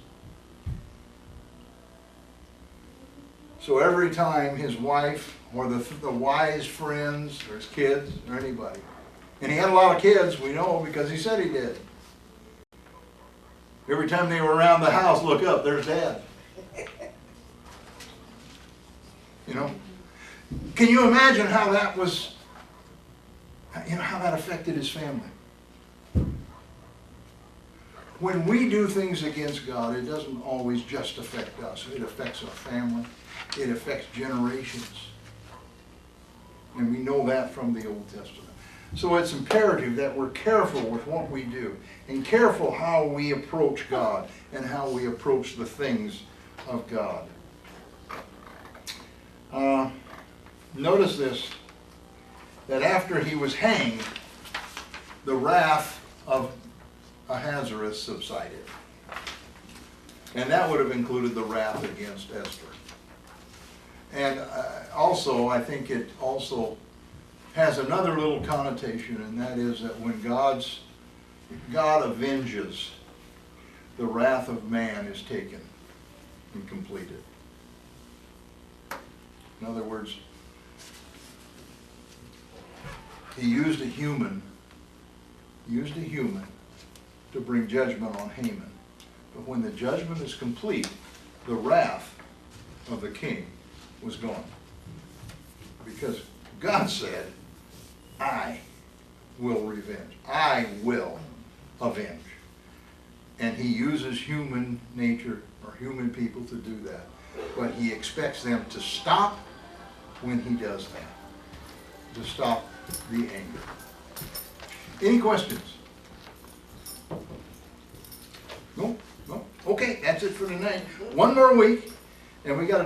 So every time his wife or the wise friends or his kids or anybody, and he had a lot of kids, we know, because he said he did. Every time they were around the house, look up, there's Dad. Can you imagine how that was, how that affected his family? When we do things against God, it doesn't always just affect us. It affects our family. It affects generations. And we know that from the Old Testament. So it's imperative that we're careful with what we do, and careful how we approach God and how we approach the things of God. Notice this, that after he was hanged, the wrath of Ahasuerus subsided. And that would have included the wrath against Esther. And also, I think it also has another little connotation, and that is that when God avenges, the wrath of man is taken and completed. In other words, he used a human to bring judgment on Haman. But when the judgment is complete, the wrath of the king was gone. Because God said, I will revenge. I will avenge. And he uses human nature or human people to do that. But he expects them to stop when he does that. To stop the anger. Any questions? No? No? Okay, that's it for tonight. One more week, and we got to